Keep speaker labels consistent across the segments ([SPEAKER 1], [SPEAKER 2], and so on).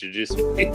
[SPEAKER 1] introduce me.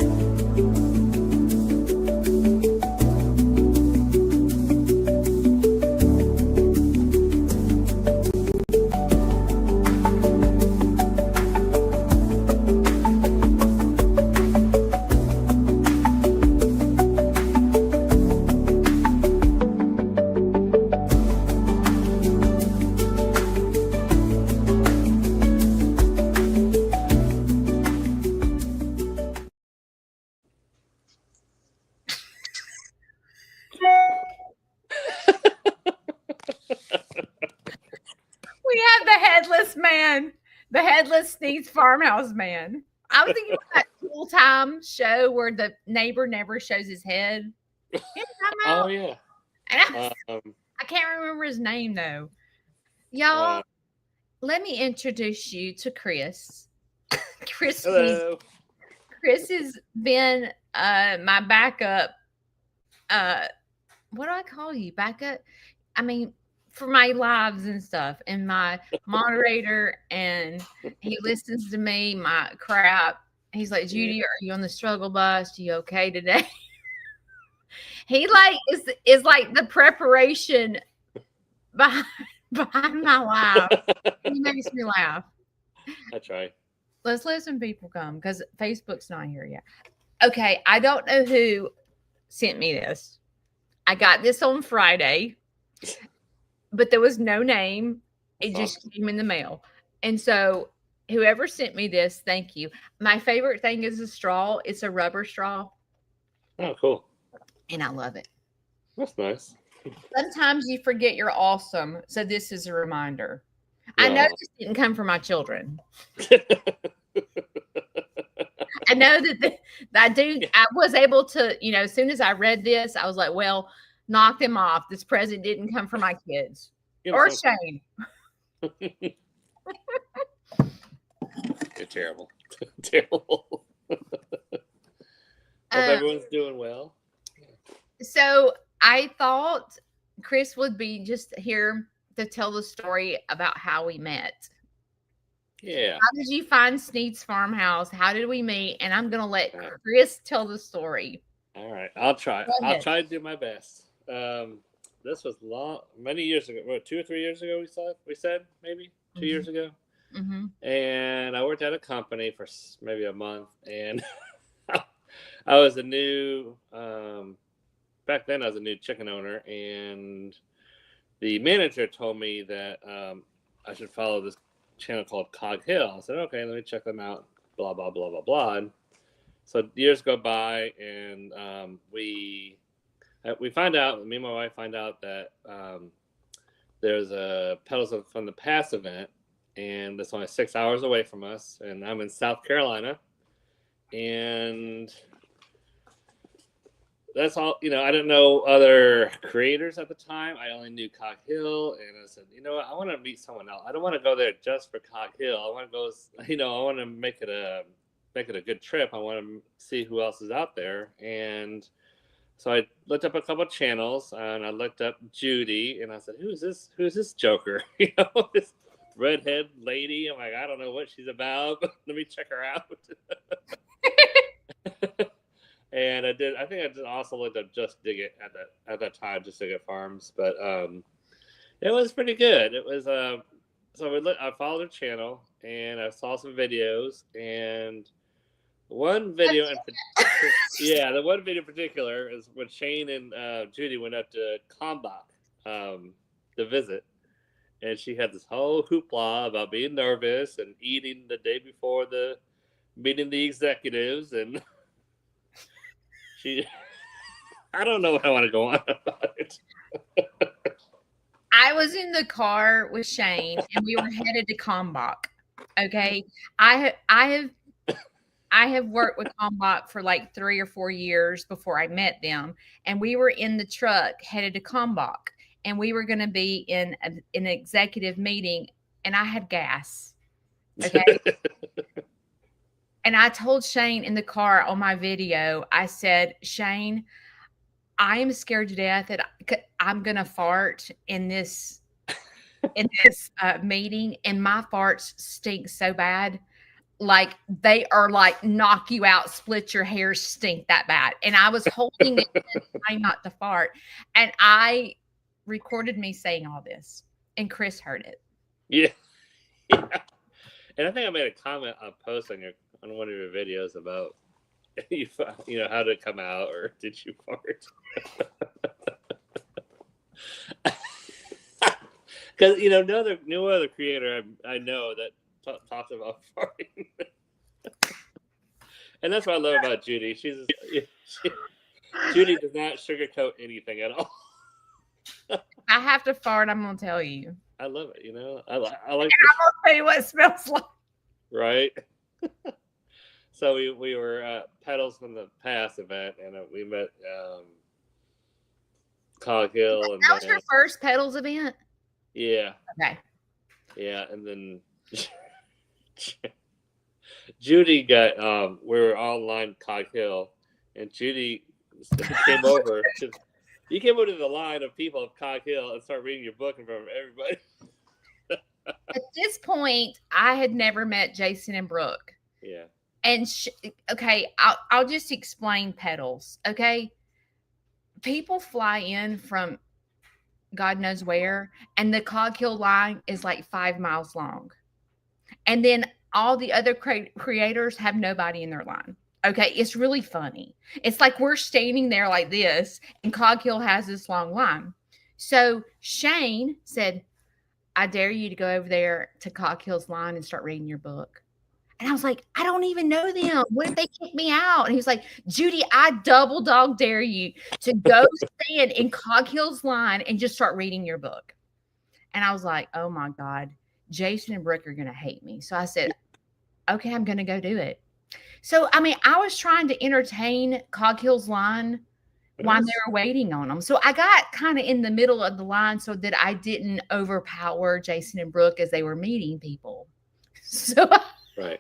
[SPEAKER 2] We have the headless man, the headless Sneed's farmhouse man. I was thinking about that full time show where the neighbor never shows his head. You know what I'm talking about?
[SPEAKER 1] Oh yeah.
[SPEAKER 2] And
[SPEAKER 1] Um,
[SPEAKER 2] I can't remember his name though. Y'all, let me introduce you to Chris. Chris
[SPEAKER 1] hello.
[SPEAKER 2] Chris has been my backup. What do I call you? Backup? I mean, for my lives and stuff, and my moderator, and he listens to me, my crap. He's like, Judy, are you on the struggle bus? You okay today? He like is like the preparation behind my laugh. He makes me laugh.
[SPEAKER 1] I try.
[SPEAKER 2] Let's let some people come because Facebook's not here yet. Okay, I don't know who sent me this. I got this on Friday, but there was no name. It just came in the mail. And so whoever sent me this, thank you. My favorite thing is a straw. It's a rubber straw.
[SPEAKER 1] Oh, cool.
[SPEAKER 2] And I love it.
[SPEAKER 1] That's nice.
[SPEAKER 2] Sometimes you forget you're awesome. So this is a reminder. I know this didn't come from my children. I know that I was able to, as soon as I read this, I was like, well, knock them off. This present didn't come from my kids or Shane.
[SPEAKER 1] You're terrible. Terrible. Hope everyone's doing well.
[SPEAKER 2] So I thought Chris would be just here to tell the story about how we met.
[SPEAKER 1] Yeah.
[SPEAKER 2] How did you find Sneed's farmhouse? How did we meet? And I'm going to let Chris tell the story.
[SPEAKER 1] All right. I'll try. I'll try to do my best. This was many years ago. What, 2 or 3 years ago? We said maybe 2 years ago.
[SPEAKER 2] Mm-hmm.
[SPEAKER 1] And I worked at a company for maybe a month, and I was a new. Back then, I was a new chicken owner, and the manager told me that I should follow this channel called Cog Hill. I said, okay, let me check them out. Blah blah blah blah blah. And so years go by, and we find out. Me and my wife find out that there's a Pedals from the Past event, and it's only 6 hours away from us. And I'm in South Carolina, and that's all. I didn't know other creators at the time. I only knew Cog Hill, and I said, what? I want to meet someone else. I don't want to go there just for Cog Hill. I want to go. I want to make it a good trip. I want to see who else is out there. And so I looked up a couple of channels, and I looked up Judy, and I said, who's this joker? This redhead lady. I'm like, I don't know what she's about, but let me check her out. And I think I just also looked up Just Dig It at that time, Just Dig It Farms. But it was pretty good. It was I followed her channel, and I saw some videos, and one video the one video in particular is when Shane and Judy went up to Kalmbach to visit, and she had this whole hoopla about being nervous and eating the day before the meeting the executives, and I don't know what I want to go on about it.
[SPEAKER 2] I was in the car with Shane, and we were headed to Kalmbach. Okay, I have worked with Kalmbach for like 3 or 4 years before I met them, and we were in the truck headed to Kalmbach, and we were going to be in an executive meeting, and I had gas. Okay. And I told Shane in the car on my video, I said, Shane, I am scared to death that I'm going to fart in this meeting, and my farts stink so bad. like they are like knock you out, split your hair, stink that bad. And I was holding it and trying not to fart. And I recorded me saying all this, and Chris heard it.
[SPEAKER 1] Yeah. Yeah. And I think I made a comment on post on one of your videos about how did it come out, or did you fart? Because no other creator I know that talks about farting. And that's what I love about Judy. Judy does not sugarcoat anything at all.
[SPEAKER 2] I have to fart. I'm gonna tell you.
[SPEAKER 1] I love it. I like.
[SPEAKER 2] I'm gonna tell you what it smells like.
[SPEAKER 1] Right. So we were at Petals from the Past event, and we met Cog Hill.
[SPEAKER 2] That was your first Petals event?
[SPEAKER 1] Yeah.
[SPEAKER 2] Okay.
[SPEAKER 1] Yeah, and then Judy got we were online Cog Hill, and Judy came over to the line of people of Cog Hill and started reading your book in front of everybody.
[SPEAKER 2] At this point, I had never met Jason and Brooke.
[SPEAKER 1] Yeah.
[SPEAKER 2] And okay, I'll just explain Petals. Okay, people fly in from God knows where, and the Cog Hill line is like 5 miles long, and then all the other creators have nobody in their line. Okay, it's really funny. It's like we're standing there like this, and Cog Hill has this long line. So Shane said, I dare you to go over there to Cog Hill's line and start reading your book. And I was like, I don't even know them. What if they kick me out? And he was like, Judy, I double dog dare you to go stand in Cog Hill's line and just start reading your book. And I was like, oh my God, Jason and Brooke are going to hate me. So I said, okay, I'm going to go do it. So, I mean, I was trying to entertain Cog Hill's line while they were waiting on them. So I got kind of in the middle of the line so that I didn't overpower Jason and Brooke as they were meeting people. So
[SPEAKER 1] right.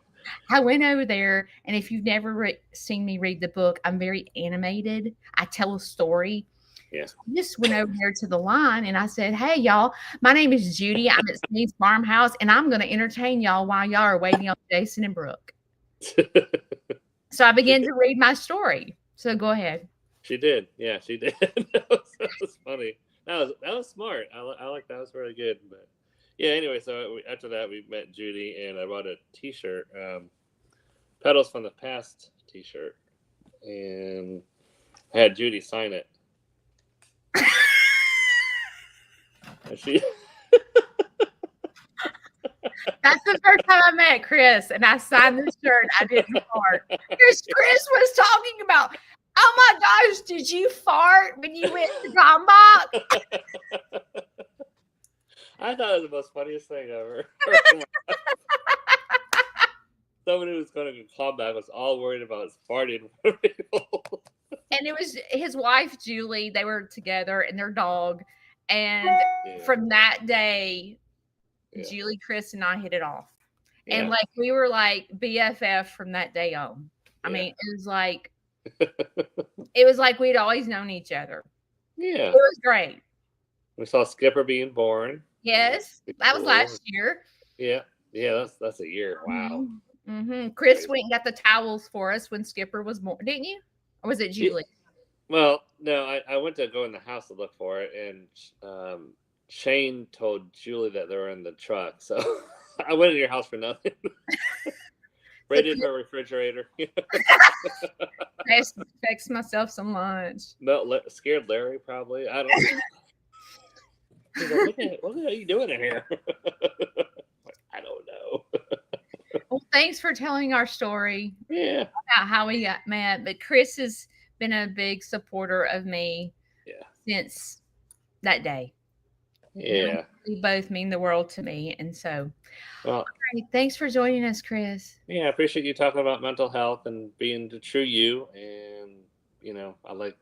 [SPEAKER 2] I went over there, and if you've never seen me read the book, I'm very animated. I tell a story.
[SPEAKER 1] Yeah.
[SPEAKER 2] So I just went over there to the line, and I said, hey, y'all, my name is Judy. I'm at Sneed's Farmhouse, and I'm going to entertain y'all while y'all are waiting on Jason and Brooke. So I began to read my story. So go ahead.
[SPEAKER 1] She did. Yeah, she did. that was funny. That was smart. I like that. Was really good. But yeah, anyway, so after that we met Judy, and I bought a T-shirt, Petals from the Past T-shirt, and I had Judy sign it. And she.
[SPEAKER 2] That's the first time I met Chris, and I signed this shirt. I didn't fart. Because Chris was talking about, oh my gosh, did you fart when you went to Gombach?
[SPEAKER 1] I thought it was the most funniest thing ever. Someone who was going to Gombach was all worried about farting for people.
[SPEAKER 2] And it was his wife, Julie. They were together, and their dog. And from that day, Julie, Chris, and I hit it off. Yeah. And like we were like BFF from that day on. I mean, it was like we'd always known each other.
[SPEAKER 1] Yeah.
[SPEAKER 2] It was great.
[SPEAKER 1] We saw Skipper being born.
[SPEAKER 2] Yes. That was last year.
[SPEAKER 1] Yeah. Yeah, that's a year. Wow.
[SPEAKER 2] Mm-hmm. Chris went and got the towels for us when Skipper was born, didn't you? Or was it Julie?
[SPEAKER 1] Well, no, I went to go in the house to look for it, and Shane told Julie that they were in the truck, so I went in your house for nothing. Raided her refrigerator.
[SPEAKER 2] I fixed myself some lunch.
[SPEAKER 1] No, scared Larry probably. I don't know. He's like, what the hell are you doing in here? I don't know.
[SPEAKER 2] Well, thanks for telling our story.
[SPEAKER 1] Yeah.
[SPEAKER 2] About how we got met. But Chris has been a big supporter of me since that day.
[SPEAKER 1] Yeah.
[SPEAKER 2] We both mean the world to me. And so, all right, thanks for joining us, Chris.
[SPEAKER 1] Yeah, I appreciate you talking about mental health and being the true you. And, I like,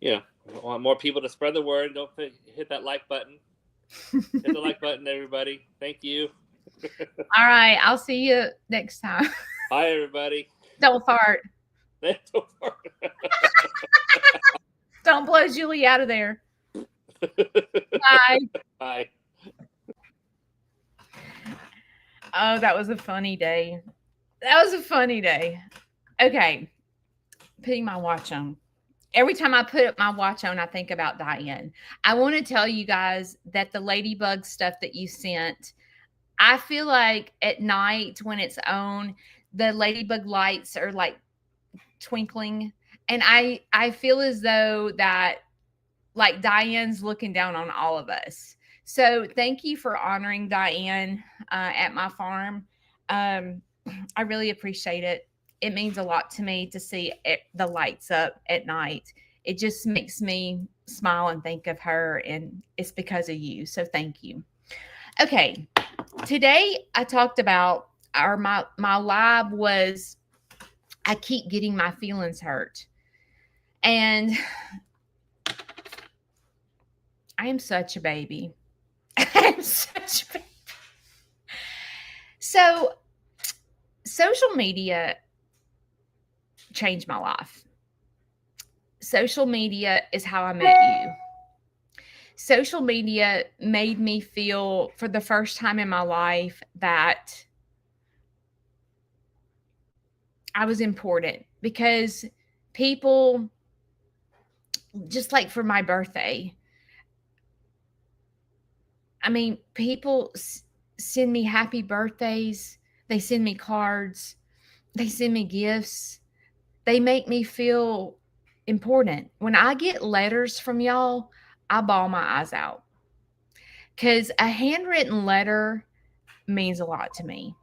[SPEAKER 1] I want more people to spread the word. Don't hit that like button. Hit the like button, everybody. Thank you.
[SPEAKER 2] All right. I'll see you next time.
[SPEAKER 1] Bye, everybody.
[SPEAKER 2] Don't fart.
[SPEAKER 1] Don't fart.
[SPEAKER 2] Don't blow Julie out of there. Bye.
[SPEAKER 1] Bye.
[SPEAKER 2] Oh, that was a funny day. That was a funny day. Okay, putting my watch on. Every time I put my watch on, I think about Diane. I want to tell you guys that the ladybug stuff that you sent, I feel like at night when it's on, the ladybug lights are like twinkling, and I feel as though that like Diane's looking down on all of us. So thank you for honoring Diane at my farm. I really appreciate it. It means a lot to me to see the lights up at night. It just makes me smile and think of her, and it's because of you. So thank you. Okay, today I talked about my lab was I keep getting my feelings hurt, and I am such a baby. I am such a baby. So, social media changed my life. Social media is how I met you. Social media made me feel for the first time in my life that I was important, because people, just like for my birthday, I mean, people send me happy birthdays. They send me cards. They send me gifts. They make me feel important. When I get letters from y'all, I bawl my eyes out, because a handwritten letter means a lot to me.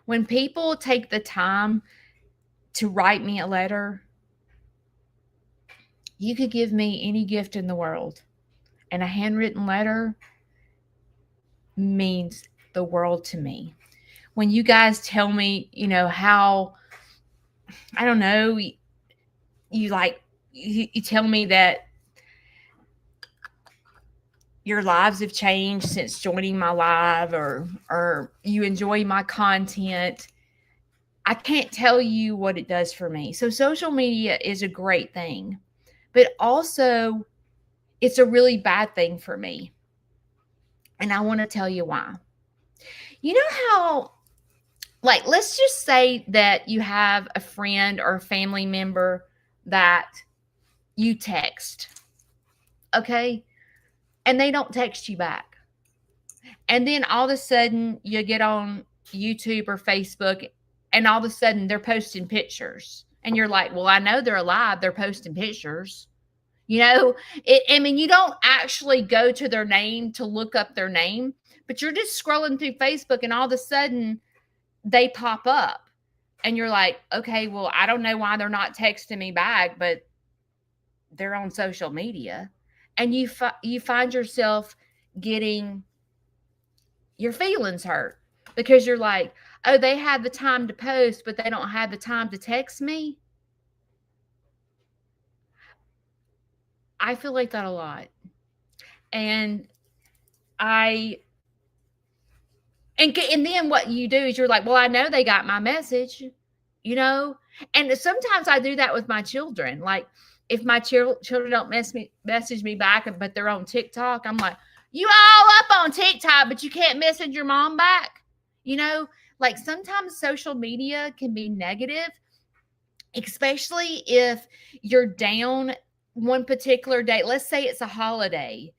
[SPEAKER 2] When people take the time to write me a letter, you could give me any gift in the world, and a handwritten letter means the world to me. When you guys tell me, how, I don't know, you tell me that your lives have changed since joining my live, or you enjoy my content, I can't tell you what it does for me. So social media is a great thing, but also it's a really bad thing for me. And I want to tell you why. You know how, like, let's just say that you have a friend or a family member that you text, okay? And they don't text you back. And then all of a sudden you get on YouTube or Facebook, and all of a sudden they're posting pictures. And you're like, well, I know they're alive. They're posting pictures. I mean, you don't actually go to their name to look up their name, but you're just scrolling through Facebook, and all of a sudden they pop up. And you're like, okay, well, I don't know why they're not texting me back, but they're on social media. And you find yourself getting your feelings hurt, because you're like, oh, they have the time to post, but they don't have the time to text me. I feel like that a lot. And and then what you do is you're like, well, I know they got my message, and sometimes I do that with my children. Like, if my children don't message me back, but they're on TikTok, I'm like, you all up on TikTok, but you can't message your mom back. Like, sometimes social media can be negative, especially if you're down one particular day. Let's say it's a holiday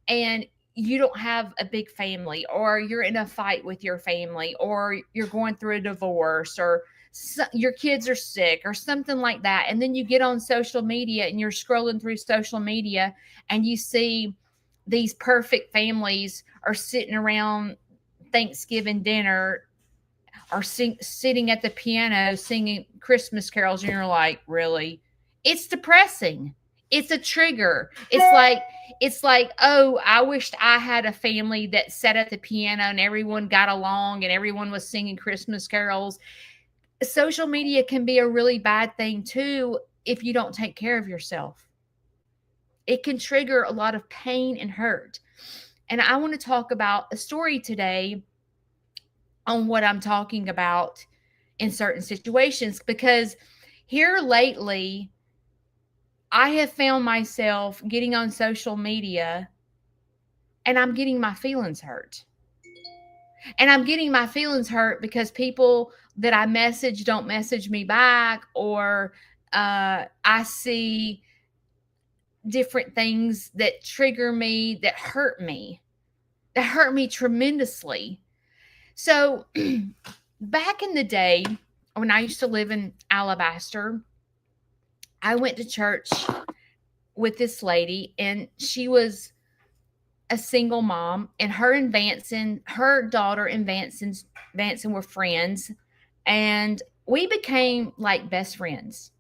[SPEAKER 2] and you don't have a big family, or you're in a fight with your family, or you're going through a divorce, or your kids are sick or something like that. And then you get on social media and you're scrolling through social media and you see these perfect families are sitting around Thanksgiving dinner, or sitting at the piano singing Christmas carols, and you're like, really? It's depressing. It's a trigger. It's like, oh, I wished I had a family that sat at the piano and everyone got along and everyone was singing Christmas carols. Social media can be a really bad thing too if you don't take care of yourself. It can trigger a lot of pain and hurt. And I want to talk about a story today on what I'm talking about in certain situations, because here lately, I have found myself getting on social media and I'm getting my feelings hurt. And I'm getting my feelings hurt because people that I message don't message me back, or I see different things that trigger me, that hurt me tremendously. So back in the day when I used to live in Alabaster, I went to church with this lady, and she was a single mom, and her daughter and Vanson were friends, and we became like best friends.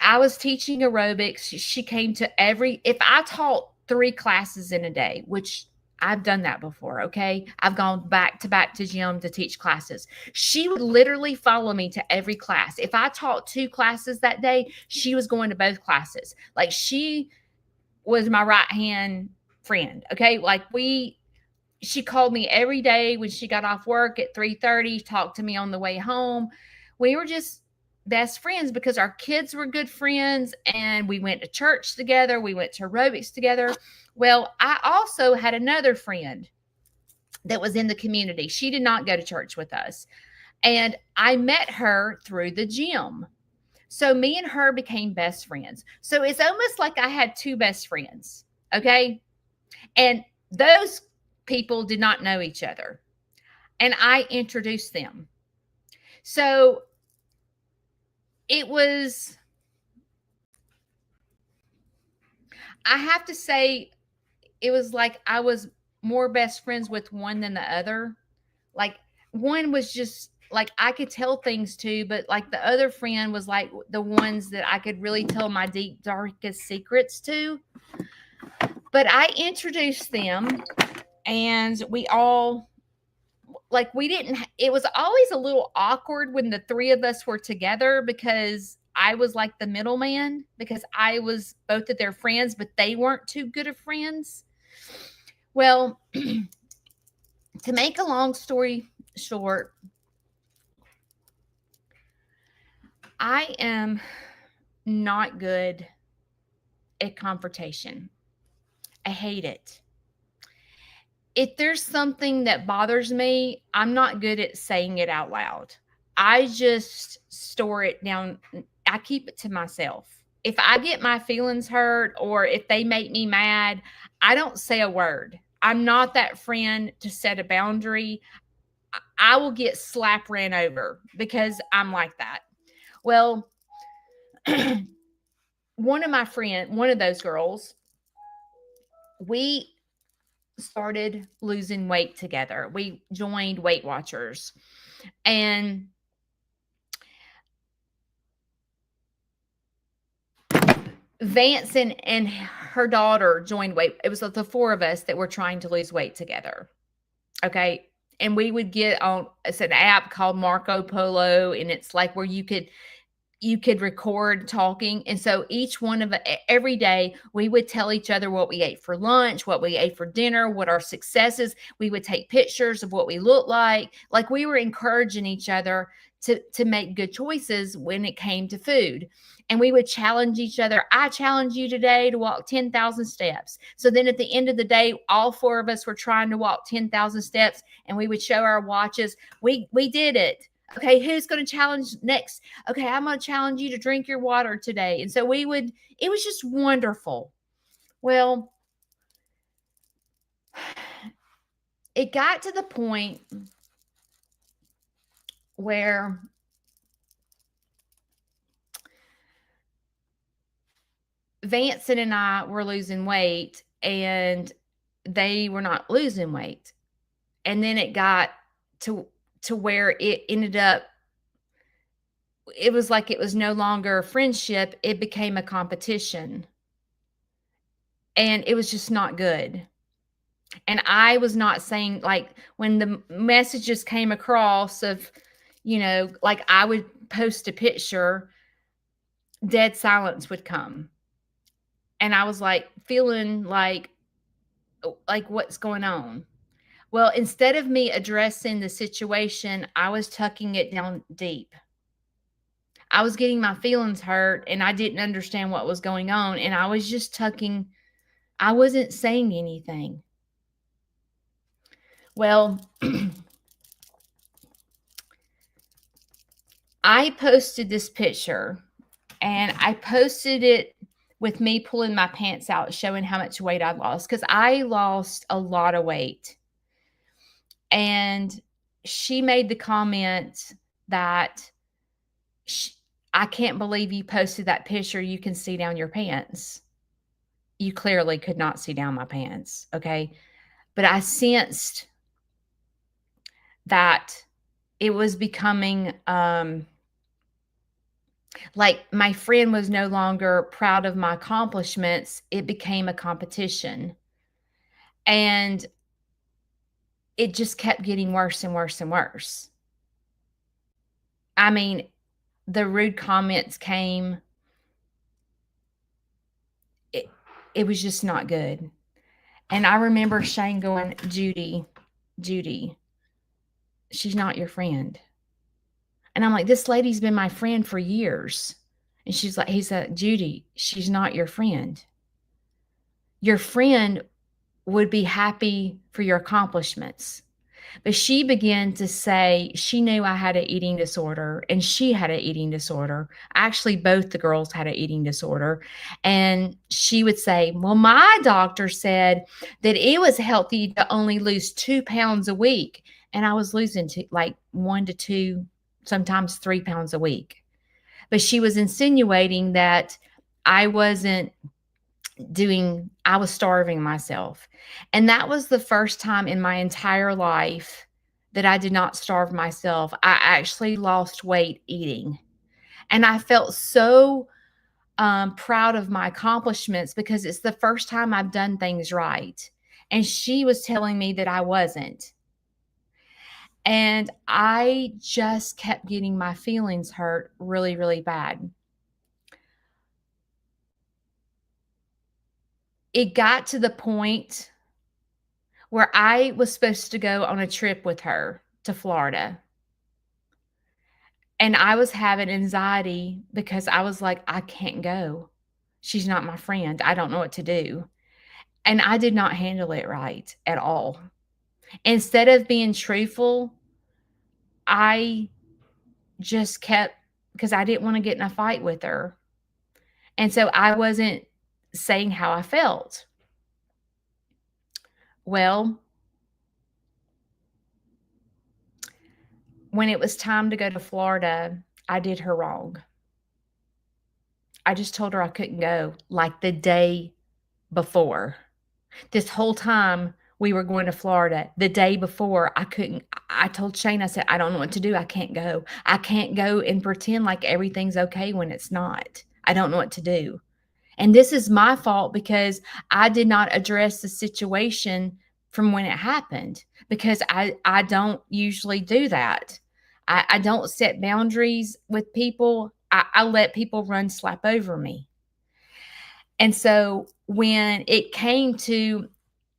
[SPEAKER 2] I was teaching aerobics. She came to if I taught 3 classes in a day, which I've done that before, okay? I've gone back to gym to teach classes. She would literally follow me to every class. If I taught 2 classes that day, she was going to both classes. Like, she was my right-hand friend, okay? Like, she called me every day when she got off work at 3:30, talked to me on the way home. We were just best friends because our kids were good friends, and we went to church together. We went to aerobics together. Well, I also had another friend that was in the community. She did not go to church with us, and I met her through the gym. So me and her became best friends. So it's almost like I had 2 best friends, okay? And those people did not know each other, and I introduced them. So I have to say, it was like I was more best friends with one than the other. Like, one was just like I could tell things to, but like the other friend was like the ones that I could really tell my deep, darkest secrets to. But I introduced them, and we all, like, it was always a little awkward when the 3 of us were together, because I was like the middleman, because I was both of their friends, but they weren't too good of friends. Well, to make a long story short, I am not good at confrontation. I hate it. If there's something that bothers me, I'm not good at saying it out loud. I just store it down. I keep it to myself. If I get my feelings hurt, or if they make me mad, I don't say a word. I'm not that friend to set a boundary. I will get slap ran over because I'm like that. Well, one of those girls, we started losing weight together. We joined Weight Watchers, and Vance and her daughter joined weight. It was the 4 of us that were trying to lose weight together. Okay. And we would get on, it's an app called Marco Polo, and it's like where you could record talking. And so each one of every day, we would tell each other what we ate for lunch, what we ate for dinner, what our successes. We would take pictures of what we looked like. Like, we were encouraging each other to make good choices when it came to food. And we would challenge each other. I challenge you today to walk 10,000 steps. So then at the end of the day, all 4 of us were trying to walk 10,000 steps, and we would show our watches. We did it. Okay, who's going to challenge next? Okay, I'm going to challenge you to drink your water today. And so it was just wonderful. Well, it got to the point where Vanson and I were losing weight, and they were not losing weight. And then it got to where it ended up, it was like it was no longer a friendship. It became a competition. And it was just not good. And I was not saying, like, when the messages came across of, like, I would post a picture, dead silence would come. And I was like, feeling like what's going on? Well, instead of me addressing the situation, I was tucking it down deep. I was getting my feelings hurt, and I didn't understand what was going on. And I was just I wasn't saying anything. Well, I posted this picture, and I posted it with me pulling my pants out, showing how much weight I lost, because I lost a lot of weight. And she made the comment that I can't believe you posted that picture. You can see down your pants. You clearly could not see down my pants. Okay. But I sensed that it was becoming like my friend was no longer proud of my accomplishments. It became a competition. And it just kept getting worse and worse and worse. I mean, the rude comments came. It was just not good. And I remember Shane going, Judy, she's not your friend. And I'm like, this lady's been my friend for years. And he said, Judy, she's not your friend. Your friend would be happy for your accomplishments. But she began to say she knew I had an eating disorder and she had an eating disorder. Actually, both the girls had an eating disorder. And she would say, well, my doctor said that it was healthy to only lose 2 pounds a week. And I was losing like 1 to 2, sometimes 3 pounds a week. But she was insinuating that I wasn't I was starving myself. And that was the first time in my entire life that I did not starve myself. I actually lost weight eating. And I felt so proud of my accomplishments because it's the first time I've done things right. And she was telling me that I wasn't. And I just kept getting my feelings hurt really, really bad. It got to the point where I was supposed to go on a trip with her to Florida. And I was having anxiety because I was like, I can't go. She's not my friend. I don't know what to do. And I did not handle it right at all. Instead of being truthful, I just kept, because I didn't want to get in a fight with her. And so I wasn't saying how I felt. Well, when it was time to go to Florida, I did her wrong. I just told her I couldn't go like the day before. This whole time we were going to Florida, the day before, I told Shane, I said, I don't know what to do. I can't go. I can't go and pretend like everything's okay when it's not. I don't know what to do. And this is my fault because I did not address the situation from when it happened, because I don't usually do that. I don't set boundaries with people. I let people run slap over me. And so when it came to,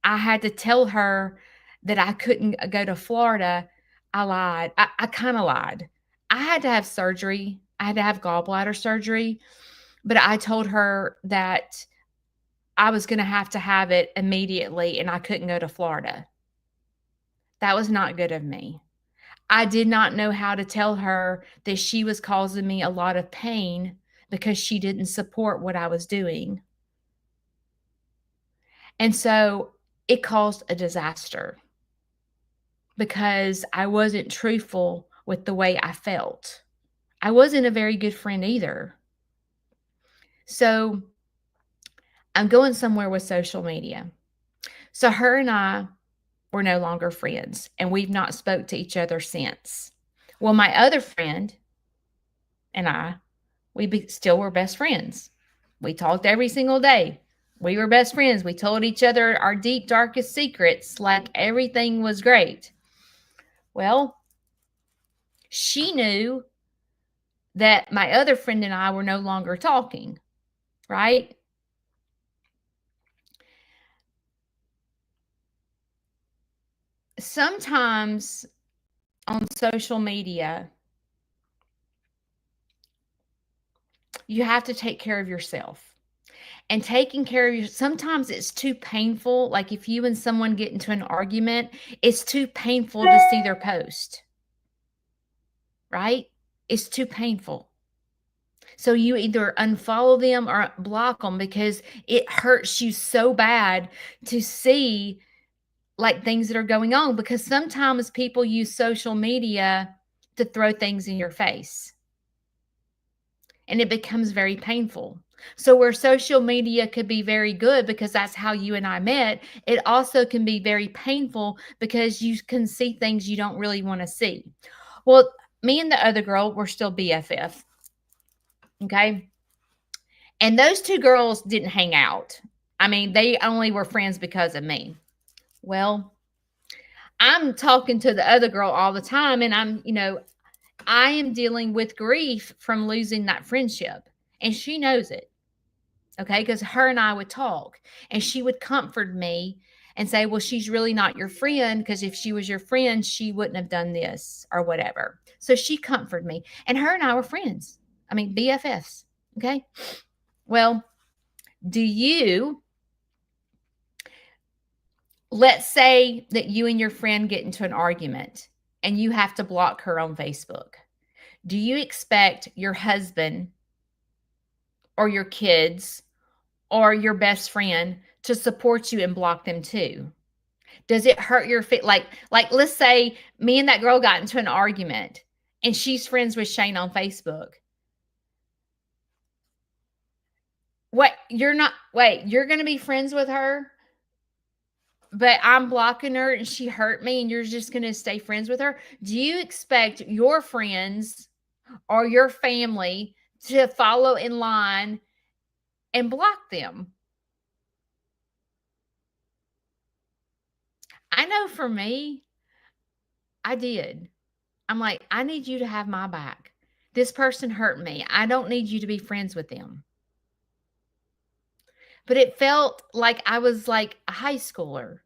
[SPEAKER 2] I had to tell her that I couldn't go to Florida, I lied. I kind of lied. I had to have surgery. I had to have gallbladder surgery. But I told her that I was going to have it immediately and I couldn't go to Florida. That was not good of me. I did not know how to tell her that she was causing me a lot of pain because she didn't support what I was doing. And so it caused a disaster because I wasn't truthful with the way I felt. I wasn't a very good friend either. So I'm going somewhere with social media. So her and I were no longer friends, and we've not spoke to each other since. Well, my other friend and I, still were best friends. We talked every single day. We were best friends. We told each other our deep, darkest secrets, like everything was great. Well, she knew that my other friend and I were no longer talking, right? Sometimes on social media, you have to take care of yourself. and taking care of you. Sometimes it's too painful. Like if you and someone get into an argument, it's too painful to see their post, right? It's too painful. So you either unfollow them or block them because it hurts you so bad to see like things that are going on, because sometimes people use social media to throw things in your face and it becomes very painful. So where social media could be very good because that's how you and I met, it also can be very painful because you can see things you don't really want to see. Well, me and the other girl were still BFF. Okay. And those two girls didn't hang out. I mean, they only were friends because of me. Well, I'm talking to the other girl all the time, and I am dealing with grief from losing that friendship. And she knows it. Okay. Because her and I would talk, and she would comfort me and say, well, she's really not your friend, because if she was your friend, she wouldn't have done this or whatever. So she comforted me, and her and I were friends. I mean, BFFs. Okay. Well, let's say that you and your friend get into an argument and you have to block her on Facebook. Do you expect your husband or your kids or your best friend to support you and block them too? Does it hurt your feet? Like let's say me and that girl got into an argument and she's friends with Shane on Facebook. You're going to be friends with her, but I'm blocking her and she hurt me and you're just going to stay friends with her? Do you expect your friends or your family to follow in line and block them? I know for me, I did. I'm like, I need you to have my back. This person hurt me. I don't need you to be friends with them. But it felt like I was like a high schooler.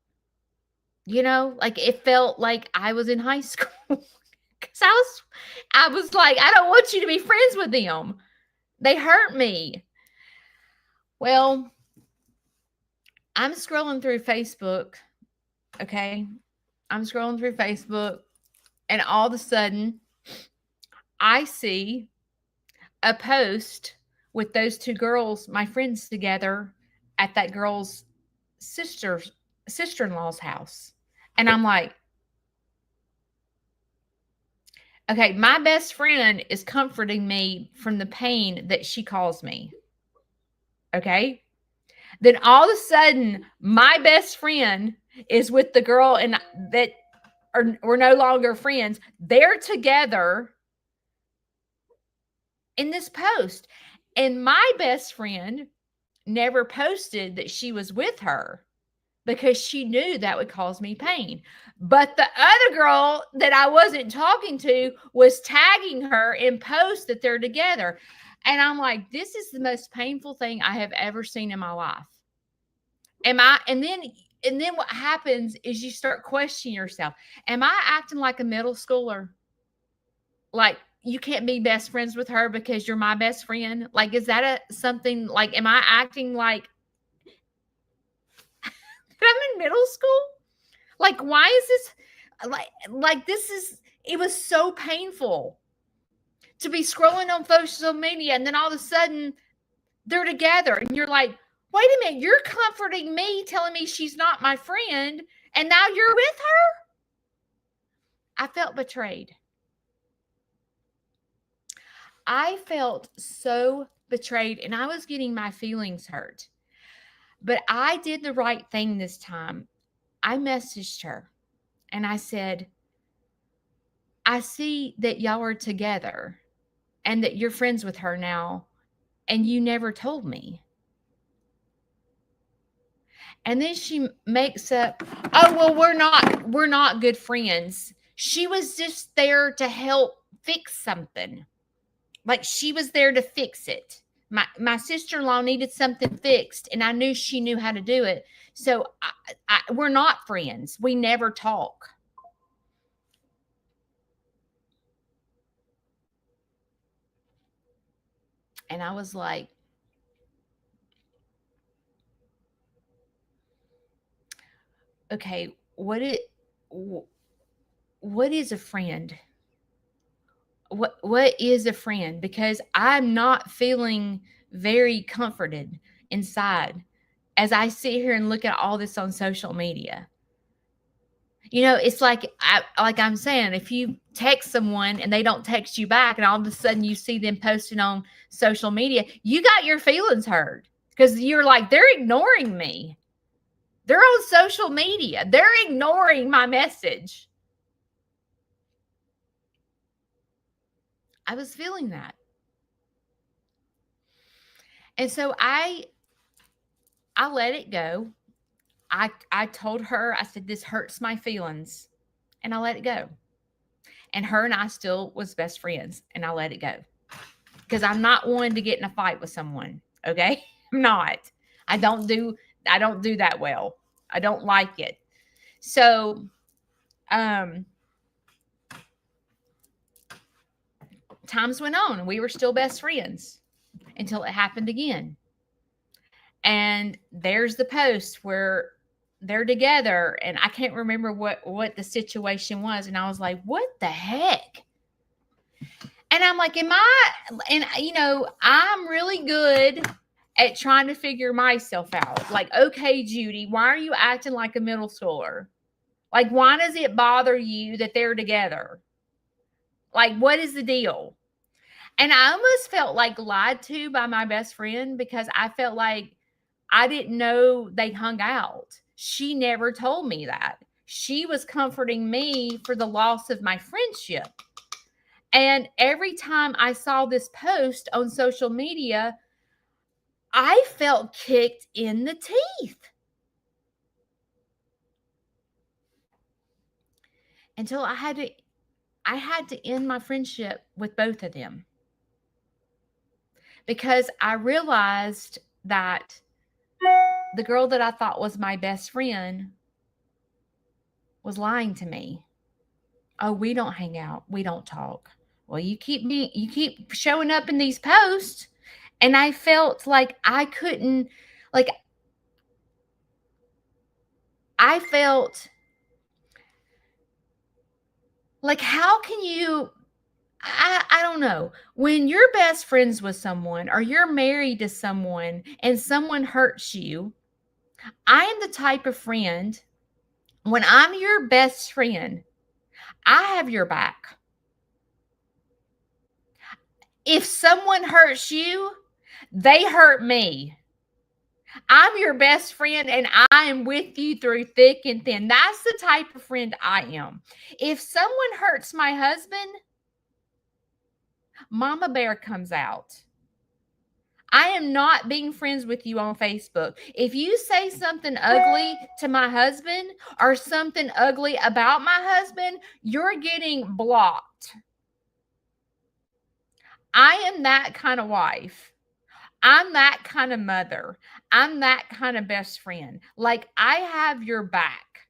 [SPEAKER 2] Like it felt like I was in high school. Cause I was like, I don't want you to be friends with them. They hurt me. Well, I'm scrolling through Facebook. Okay. I'm scrolling through Facebook, and all of a sudden I see a post with those two girls, my friends, together at that girl's sister-in-law's house. And I'm like, okay, my best friend is comforting me from the pain that she caused me. Okay. Then all of a sudden, my best friend is with the girl and that we're no longer friends. They're together in this post. And my best friend never posted that she was with her because she knew that would cause me pain. But the other girl that I wasn't talking to was tagging her in posts that they're together. And I'm like, this is the most painful thing I have ever seen in my life. And then what happens is you start questioning yourself. Am I acting like a middle schooler? Like, you can't be best friends with her because you're my best friend? Like, is that something like, am I acting like I'm in middle school? Like, why is this like this is, it was so painful to be scrolling on social media and then all of a sudden they're together and you're like, wait a minute, you're comforting me, telling me she's not my friend, and now you're with her? I felt betrayed. I felt so betrayed, and I was getting my feelings hurt. But I did the right thing this time. I messaged her and I said, I see that y'all are together and that you're friends with her now, and you never told me. And then she makes up, oh, well, we're not good friends. She was just there to help fix something. Like, she was there to fix it. My sister-in-law needed something fixed, and I knew she knew how to do it. So we're not friends. We never talk. And I was like, okay, what is a friend? What is a friend? Because I'm not feeling very comforted inside as I sit here and look at all this on social media. You know, it's like I'm saying, if you text someone and they don't text you back, and all of a sudden you see them posting on social media, you got your feelings hurt because you're like, they're ignoring me. They're on social media. They're ignoring my message. I was feeling that. And so I let it go. I told her, I said, this hurts my feelings. And I let it go. And her and I still was best friends. And I let it go. Because I'm not one to get in a fight with someone. Okay? I'm not. I don't do that well. I don't like it. So times went on. We were still best friends until it happened again. And there's the post where they're together, and I can't remember what the situation was. And I was like, what the heck? And I'm like, I'm really good at trying to figure myself out. Like, okay, Judy, why are you acting like a middle schooler? Like, why does it bother you that they're together? Like, what is the deal? And I almost felt like lied to by my best friend because I felt like I didn't know they hung out. She never told me that. She was comforting me for the loss of my friendship. And every time I saw this post on social media, I felt kicked in the teeth. Until I had to end my friendship with both of them. Because I realized that the girl that I thought was my best friend was lying to me. Oh, we don't hang out. We don't talk. Well, you keep showing up in these posts. And I felt like I couldn't, like, I felt like, how can you, I don't know. When you're best friends with someone or you're married to someone and someone hurts you, I am the type of friend, when I'm your best friend, I have your back. If someone hurts you, they hurt me. I'm your best friend and I am with you through thick and thin. That's the type of friend I am. If someone hurts my husband, Mama Bear comes out. I am not being friends with you on Facebook. If you say something ugly to my husband or something ugly about my husband, you're getting blocked. I am that kind of wife. I'm that kind of mother. I'm that kind of best friend. Like, I have your back.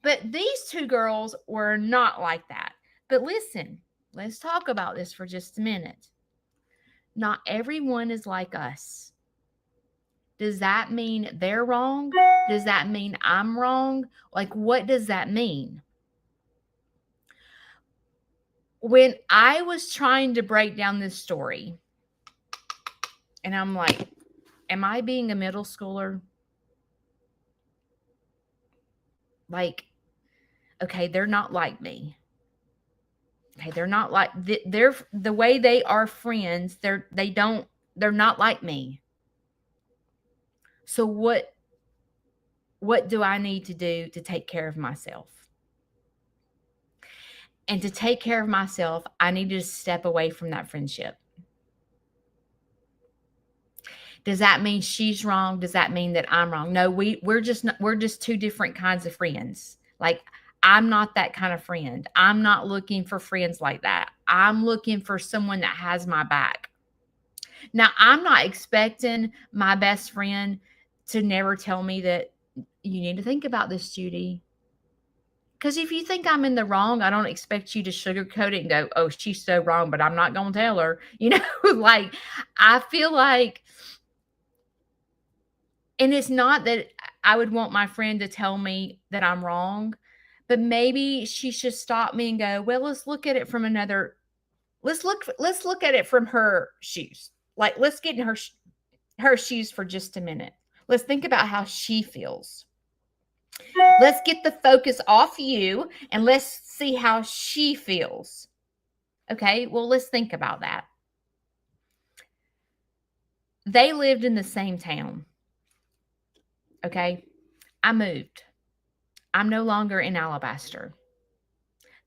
[SPEAKER 2] But these two girls were not like that. But listen, let's talk about this for just a minute. Not everyone is like us. Does that mean they're wrong? Does that mean I'm wrong? Like, what does that mean? When I was trying to break down this story, and I'm like, am I being a middle schooler? Like, okay, they're not like me. Okay, they're not like, they're the way they are friends. They're not like me. So what do I need to do to take care of myself? And to take care of myself, I need to step away from that friendship. Does that mean she's wrong? Does that mean that I'm wrong? No, we're just two different kinds of friends. Like, I'm not that kind of friend. I'm not looking for friends like that. I'm looking for someone that has my back. Now, I'm not expecting my best friend to never tell me that you need to think about this, Judy. Because if you think I'm in the wrong, I don't expect you to sugarcoat it and go, oh, she's so wrong, but I'm not going to tell her. You know, like, I feel like, and it's not that I would want my friend to tell me that I'm wrong, but maybe she should stop me and go, well, let's look at it from another, let's look at it from her shoes. Like, let's get in her shoes for just a minute. Let's think about how she feels. Let's get the focus off you and let's see how she feels. Okay, well, let's think about that. They lived in the same town. Okay, I moved. I'm no longer in Alabaster.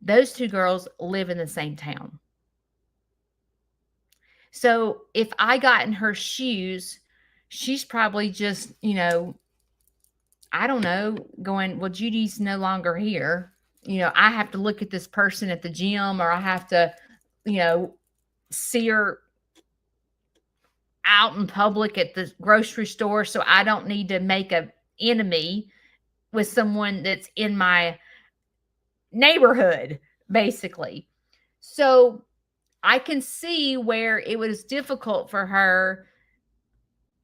[SPEAKER 2] Those two girls live in the same town. So if I got in her shoes, she's probably just, I don't know, going, well, Judy's no longer here. I have to look at this person at the gym, or I have to, see her out in public at the grocery store. So I don't need to make an enemy with someone that's in my neighborhood, basically. So I can see where it was difficult for her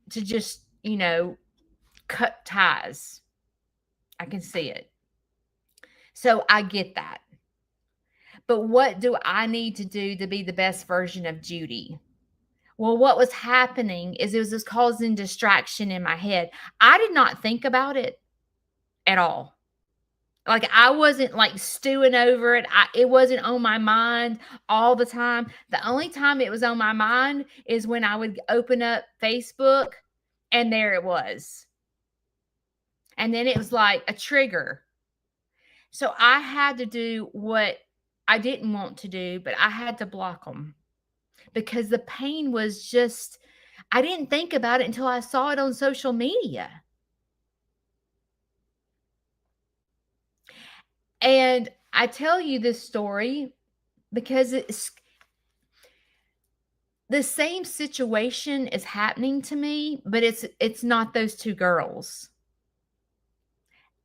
[SPEAKER 2] to just, cut ties. I can see it. So I get that. But what do I need to do to be the best version of Judy? Well, what was happening is it was just causing distraction in my head. I did not think about it at all. Like, I wasn't like stewing over it. It wasn't on my mind all the time. The only time it was on my mind is when I would open up Facebook and there it was. And then it was like a trigger. So I had to do what I didn't want to do, but I had to block them because the pain was just, I didn't think about it until I saw it on social media. And I tell you this story because it's the same situation is happening to me, but it's not those two girls.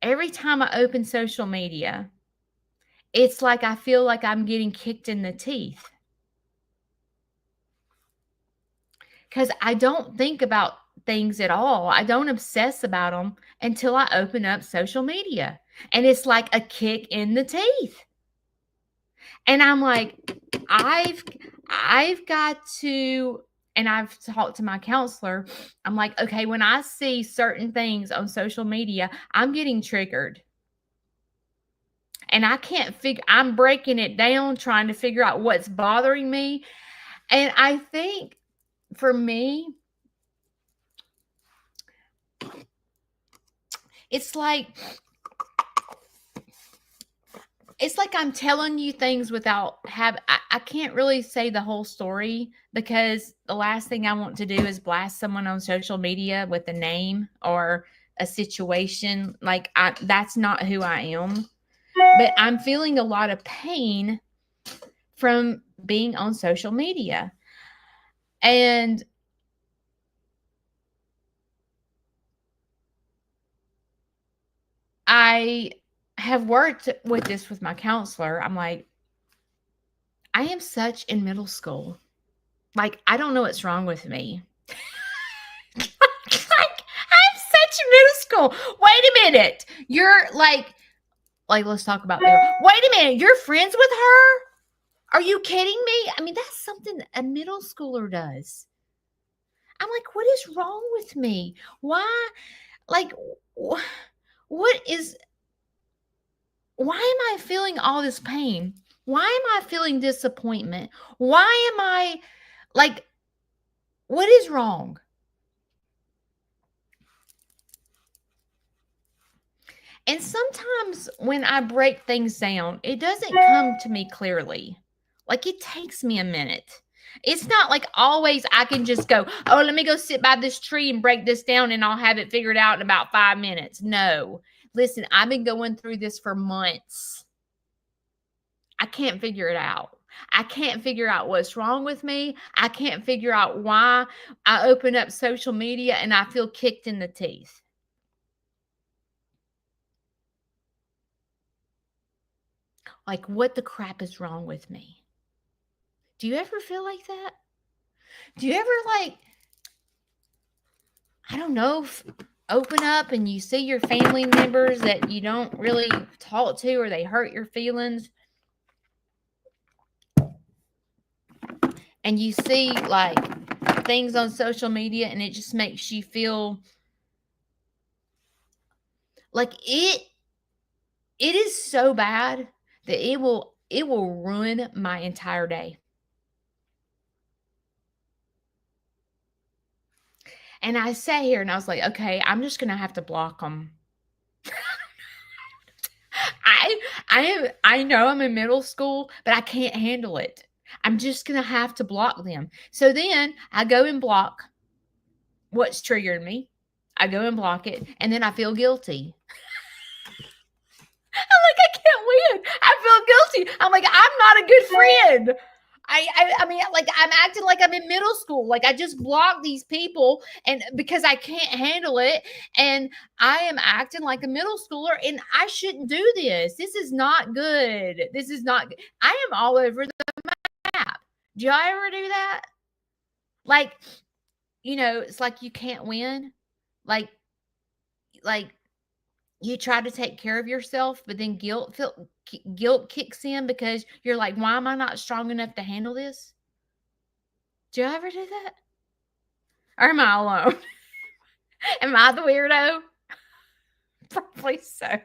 [SPEAKER 2] Every time I open social media, it's like I feel like I'm getting kicked in the teeth. Because I don't think about things at all. I don't obsess about them until I open up social media. And it's like a kick in the teeth. And I'm like, I've got to, and I've talked to my counselor. I'm like, okay, when I see certain things on social media, I'm getting triggered. And I can't I'm breaking it down, trying to figure out what's bothering me. And I think for me, it's like I'm telling you things without I can't really say the whole story because the last thing I want to do is blast someone on social media with a name or a situation. Like, that's not who I am. But I'm feeling a lot of pain from being on social media. And I have worked with this with my counselor. I'm like, I am such in middle school. Like, I don't know what's wrong with me. Like, I'm such middle school. Wait a minute. You're like, let's talk about middle. Wait a minute. You're friends with her? Are you kidding me? I mean, that's something a middle schooler does. I'm like, what is wrong with me? Why? Like, why am I feeling all this pain? Why am I feeling disappointment? Why am I like, what is wrong? And sometimes when I break things down, it doesn't come to me clearly. Like, it takes me a minute. It's not like always I can just go, oh, let me go sit by this tree and break this down and I'll have it figured out in about 5 minutes. No. Listen, I've been going through this for months. I can't figure it out. I can't figure out what's wrong with me. I can't figure out why I open up social media and I feel kicked in the teeth. Like, what the crap is wrong with me? Do you ever feel like that? Do you ever, like, I don't know, open up and you see your family members that you don't really talk to or they hurt your feelings, and you see like things on social media and it just makes you feel like it is so bad that it will ruin my entire day. And I sat here and I was like, okay, I'm just gonna have to block them. I know I'm in middle school, but I can't handle it. I'm just gonna have to block them. So then I go and block what's triggered me. I go and block it, and then I feel guilty. I'm like, I can't win. I feel guilty. I'm like, I'm not a good friend. I mean, like I'm acting like I'm in middle school. Like I just block these people, and because I can't handle it, and I am acting like a middle schooler, and I shouldn't do this. This is not good. This is not good. I am all over the map. Do y'all ever do that? Like, it's like you can't win. Like, like you try to take care of yourself, but then guilt kicks in because you're like, why am I not strong enough to handle this? Do you ever do that? Or am I alone? Am I the weirdo? Probably so.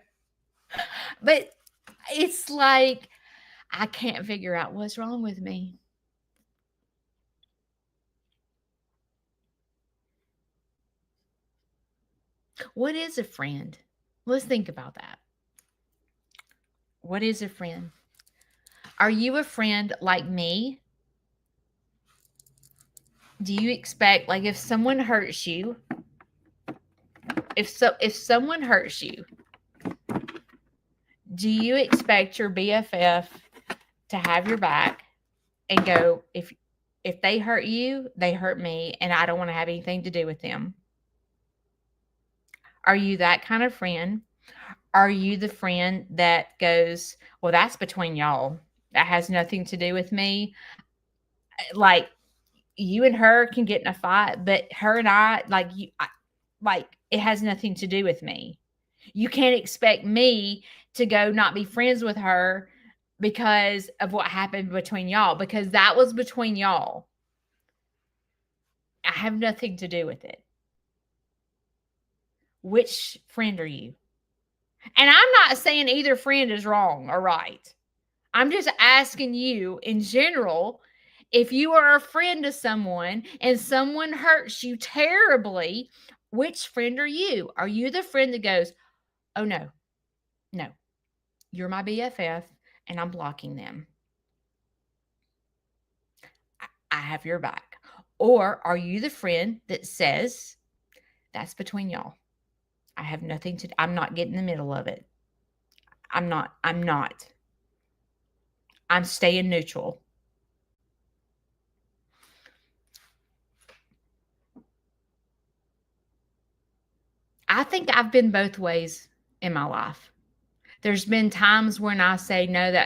[SPEAKER 2] But it's like I can't figure out what's wrong with me. What is a friend? Let's think about that. What is a friend? Are you a friend like me? Do you expect, like, if someone hurts you, if someone hurts you, do you expect your BFF to have your back and go, if they hurt you, they hurt me, and I don't want to have anything to do with them? Are you that kind of friend? Are you the friend that goes, well, that's between y'all. That has nothing to do with me. Like, you and her can get in a fight, but her and I, like, it has nothing to do with me. You can't expect me to go not be friends with her because of what happened between y'all, because that was between y'all. I have nothing to do with it. Which friend are you? And I'm not saying either friend is wrong or right. I'm just asking you in general, if you are a friend to someone and someone hurts you terribly, which friend are you? Are you the friend that goes, oh, no, you're my BFF and I'm blocking them. I have your back. Or are you the friend that says, that's between y'all. I have nothing to, I'm not getting in the middle of it. I'm not. I'm staying neutral. I think I've been both ways in my life. There's been times when I say, no,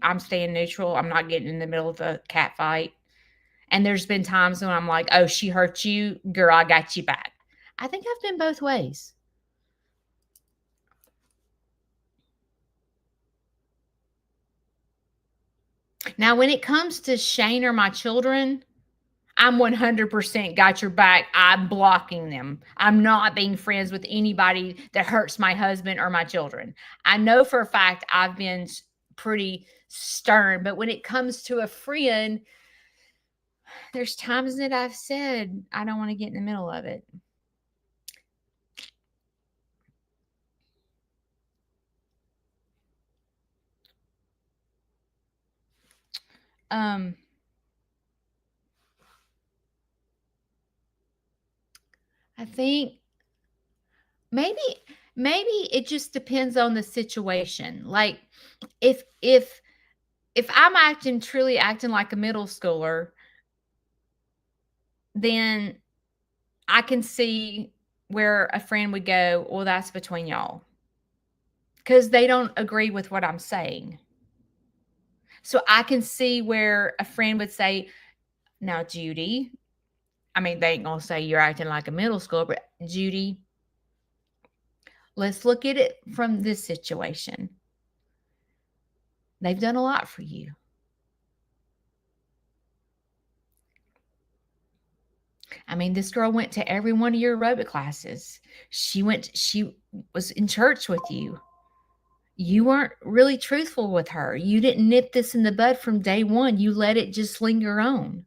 [SPEAKER 2] I'm staying neutral. I'm not getting in the middle of a cat fight. And there's been times when I'm like, oh, she hurt you. Girl, I got you back. I think I've been both ways. Now, when it comes to Shane or my children, I'm 100% got your back. I'm blocking them. I'm not being friends with anybody that hurts my husband or my children. I know for a fact I've been pretty stern, but when it comes to a friend, there's times that I've said, I don't want to get in the middle of it. I think maybe it just depends on the situation. Like if I'm truly acting like a middle schooler, then I can see where a friend would go, well, that's between y'all. Because they don't agree with what I'm saying. So I can see where a friend would say, now, Judy, I mean, they ain't going to say you're acting like a middle schooler, but Judy, let's look at it from this situation. They've done a lot for you. I mean, this girl went to every one of your aerobic classes. She was in church with you. You weren't really truthful with her. You didn't nip this in the bud from day one. You let it just linger on.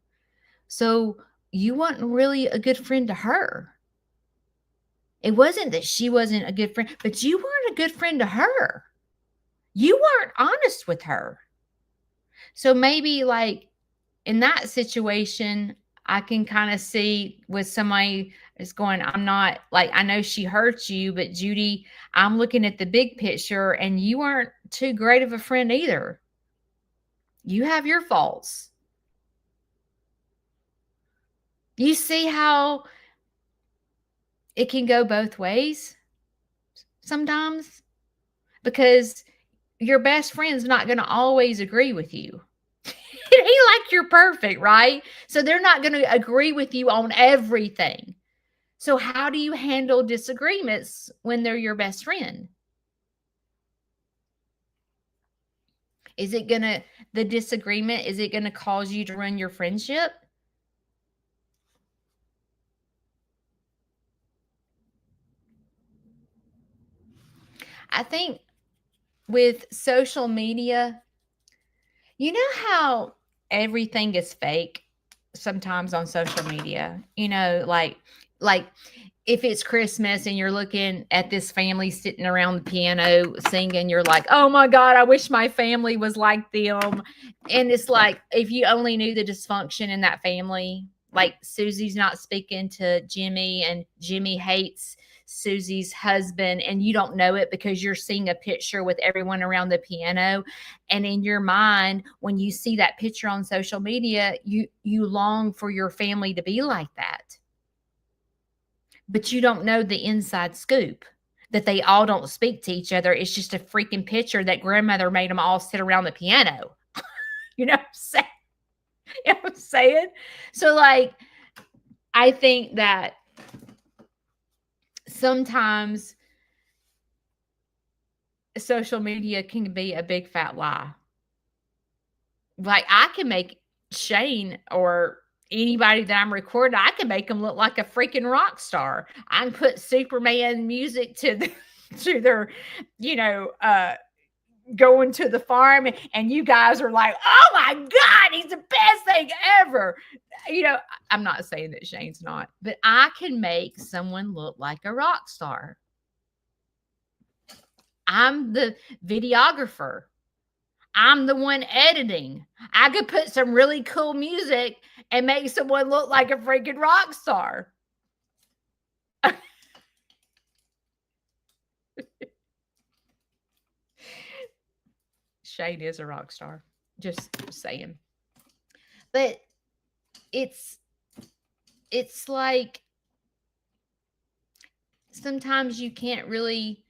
[SPEAKER 2] So you weren't really a good friend to her. It wasn't that she wasn't a good friend, but you weren't a good friend to her. You weren't honest with her. So maybe like in that situation, I can kind of see with somebody is going, I'm not like, I know she hurt you, but Judy, I'm looking at the big picture and you aren't too great of a friend either. You have your faults. You see how it can go both ways sometimes, because your best friend's not going to always agree with you. It ain't like you're perfect, right? So they're not going to agree with you on everything. So how do you handle disagreements when they're your best friend? The disagreement, is it going to cause you to ruin your friendship? I think with social media, you know how everything is fake sometimes on social media? You know, like if it's Christmas and you're looking at this family sitting around the piano singing, you're like, oh my God, I wish my family was like them. And it's like, if you only knew the dysfunction in that family, like Susie's not speaking to Jimmy and Jimmy hates Susie's husband, and you don't know it because you're seeing a picture with everyone around the piano. And in your mind, when you see that picture on social media, you long for your family to be like that. But you don't know the inside scoop, that they all don't speak to each other. It's just a freaking picture that grandmother made them all sit around the piano. You know what I'm saying? You know what I'm saying? So like, I think that sometimes social media can be a big fat lie. Like I can make Shane or anybody that I'm recording, I can make them look like a freaking rock star. I can put Superman music to their, going to the farm, and you guys are like, oh my God, he's the best thing ever. I'm not saying that Shane's not, but I can make someone look like a rock star. I'm the videographer. I'm the one editing. I could put some really cool music and make someone look like a freaking rock star. Shane is a rock star. Just saying. But it's like sometimes you can't really,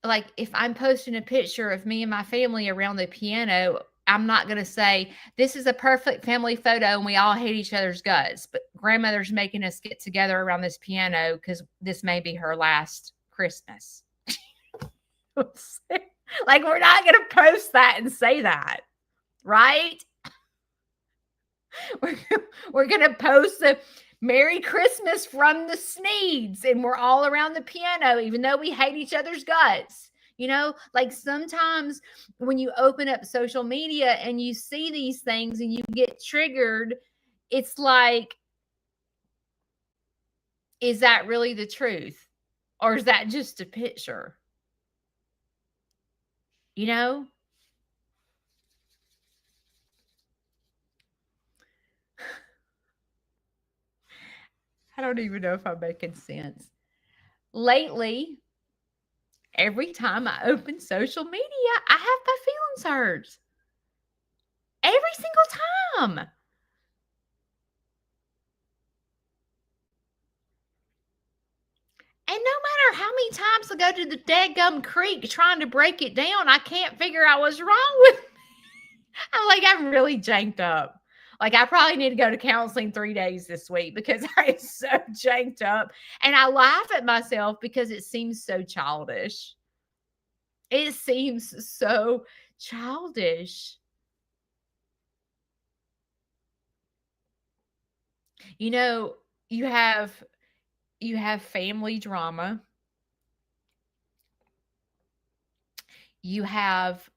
[SPEAKER 2] like if I'm posting a picture of me and my family around the piano, I'm not going to say this is a perfect family photo and we all hate each other's guts, but grandmother's making us get together around this piano because this may be her last Christmas. Like we're not going to post that and say that, right? We're going to post the Merry Christmas from the Sneeds and we're all around the piano, even though we hate each other's guts. Like sometimes when you open up social media and you see these things and you get triggered, it's like, is that really the truth? Or is that just a picture? I don't even know if I'm making sense. Lately, every time I open social media, I have my feelings hurt. Every single time. And no matter how many times I go to the dadgum creek trying to break it down, I can't figure out what's wrong with me. I'm really janked up. Like, I probably need to go to counseling 3 days this week because I'm so janked up. And I laugh at myself because it seems so childish. It seems so childish. You know, you have family drama. You have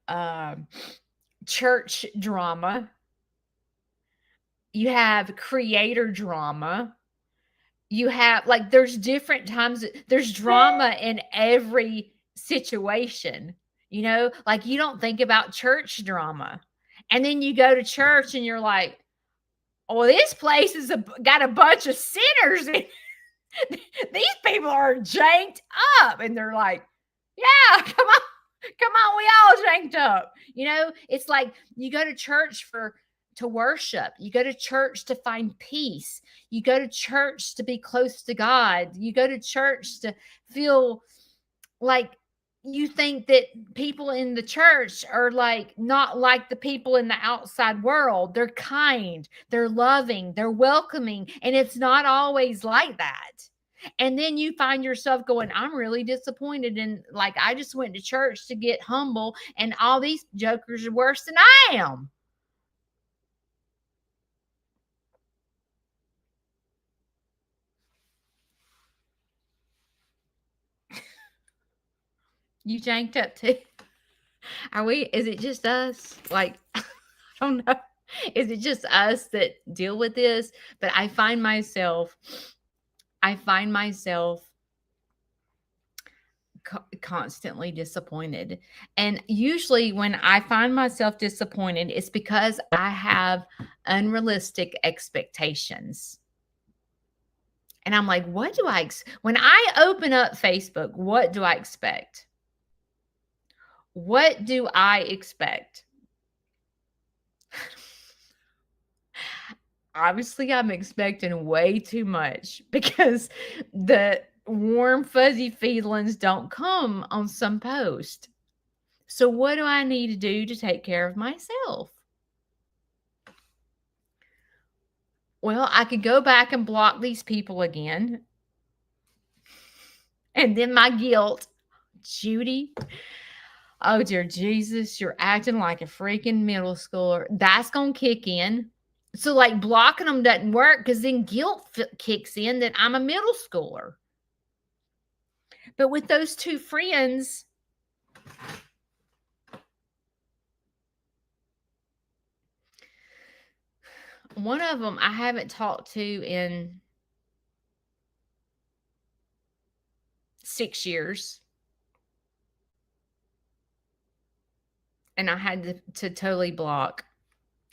[SPEAKER 2] church drama. You have creator drama. You have, like, there's different times. There's drama in every situation. Like, you don't think about church drama. And then you go to church and you're like, oh, this place is got a bunch of sinners in. These people are janked up. And they're like, yeah, come on, we all janked up. It's like you go to church to worship. You go to church to find peace. You go to church to be close to God. You go to church to feel like, you think that people in the church are like not like the people in the outside world. They're kind, they're loving, they're welcoming, and it's not always like that. And then you find yourself going, I'm really disappointed. And like, I just went to church to get humble, and all these jokers are worse than I am. You janked up too? Is it just us? Like, I don't know. Is it just us that deal with this? But I find myself constantly disappointed. And usually when I find myself disappointed, it's because I have unrealistic expectations. And I'm like, when I open up Facebook, what do I expect? What do I expect? Obviously, I'm expecting way too much because the warm, fuzzy feelings don't come on some post. So what do I need to do to take care of myself? Well, I could go back and block these people again. And then my guilt, Judy, oh dear Jesus, you're acting like a freaking middle schooler. That's going to kick in. So like, blocking them doesn't work because then guilt kicks in that I'm a middle schooler. But with those two friends, one of them I haven't talked to in 6 years. And I had to totally block.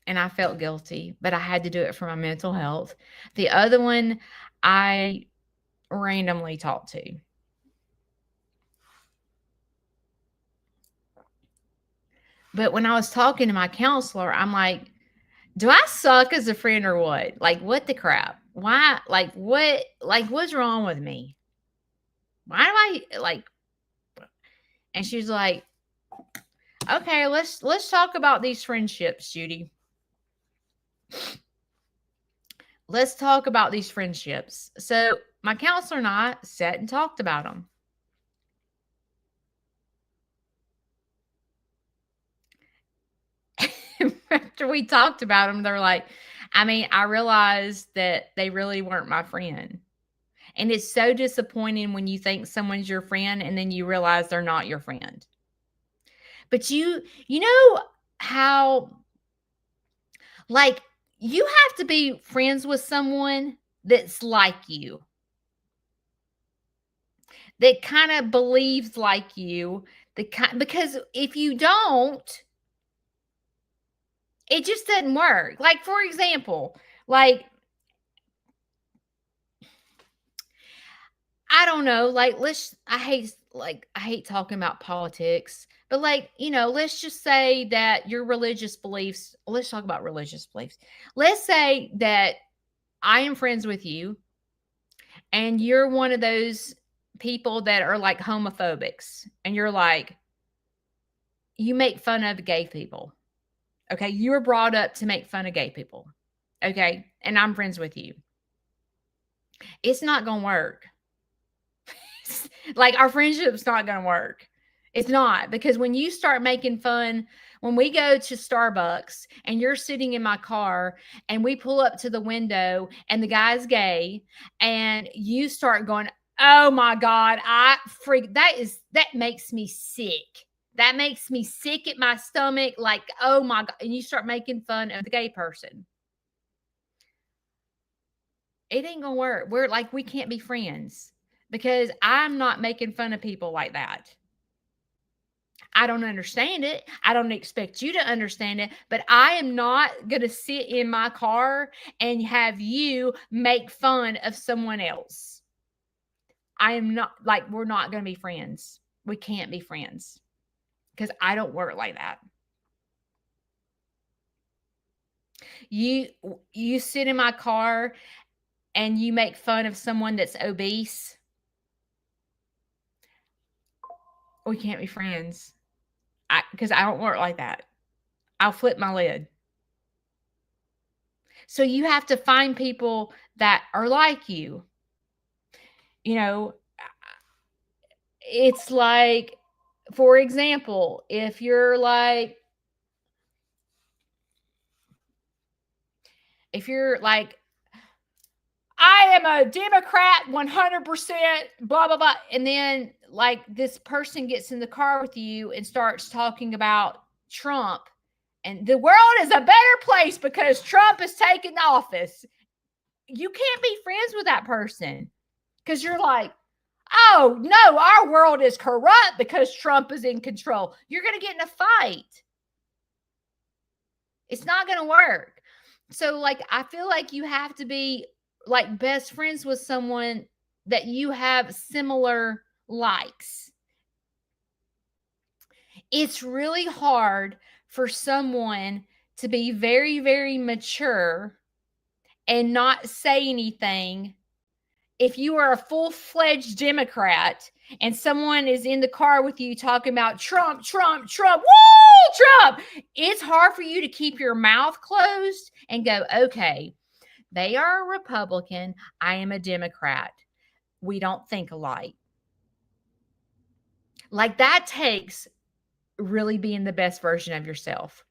[SPEAKER 2] And I felt guilty, but I had to do it for my mental health. The other one I randomly talked to. But when I was talking to my counselor, I'm like, do I suck as a friend or what? Like, what the crap? Why? Like, what? Like, what's wrong with me? Why do I like? And she's like, okay, let's talk about these friendships, Judy. Let's talk about these friendships. So my counselor and I sat and talked about them. After we talked about them, they're like, I realized that they really weren't my friend. And it's so disappointing when you think someone's your friend and then you realize they're not your friend. But you know how, like, you have to be friends with someone that's like you, that kind of believes like you, because if you don't, it just doesn't work. Like, for example, like, I don't know, like, I hate talking about politics, but like, let's just say that your religious beliefs, let's talk about religious beliefs. Let's say that I am friends with you and you're one of those people that are like homophobics, and you're like, you make fun of gay people. Okay. You were brought up to make fun of gay people. okay, and I'm friends with you, it's not going to work. Like, our friendship's not going to work. It's not, because when you start making fun, when we go to Starbucks and you're sitting in my car and we pull up to the window and the guy's gay and you start going, oh my God, that makes me sick. That makes me sick at my stomach. Like, oh my God. And you start making fun of the gay person. It ain't going to work. We can't be friends because I'm not making fun of people like that. I don't understand it. I don't expect you to understand it, but I am not going to sit in my car and have you make fun of someone else. I am not, we're not going to be friends. We can't be friends because I don't work like that. You sit in my car and you make fun of someone that's obese. We can't be friends. Because I don't work like that. I'll flip my lid. So you have to find people that are like you. You know, it's like, for example, if you're like, I am a Democrat 100%, blah, blah, blah. And then like this person gets in the car with you and starts talking about Trump and the world is a better place because Trump is taking office. You can't be friends with that person because you're like, oh, no, our world is corrupt because Trump is in control. You're going to get in a fight. It's not going to work. So, like, I feel like you have to be like best friends with someone that you have similar likes. It's really hard for someone to be very, very mature and not say anything if you are a full-fledged Democrat and someone is in the car with you talking about Trump, Trump, Trump, woo, Trump. It's hard for you to keep your mouth closed and go, okay, they are a Republican. I am a Democrat. We don't think alike. Like, that takes really being the best version of yourself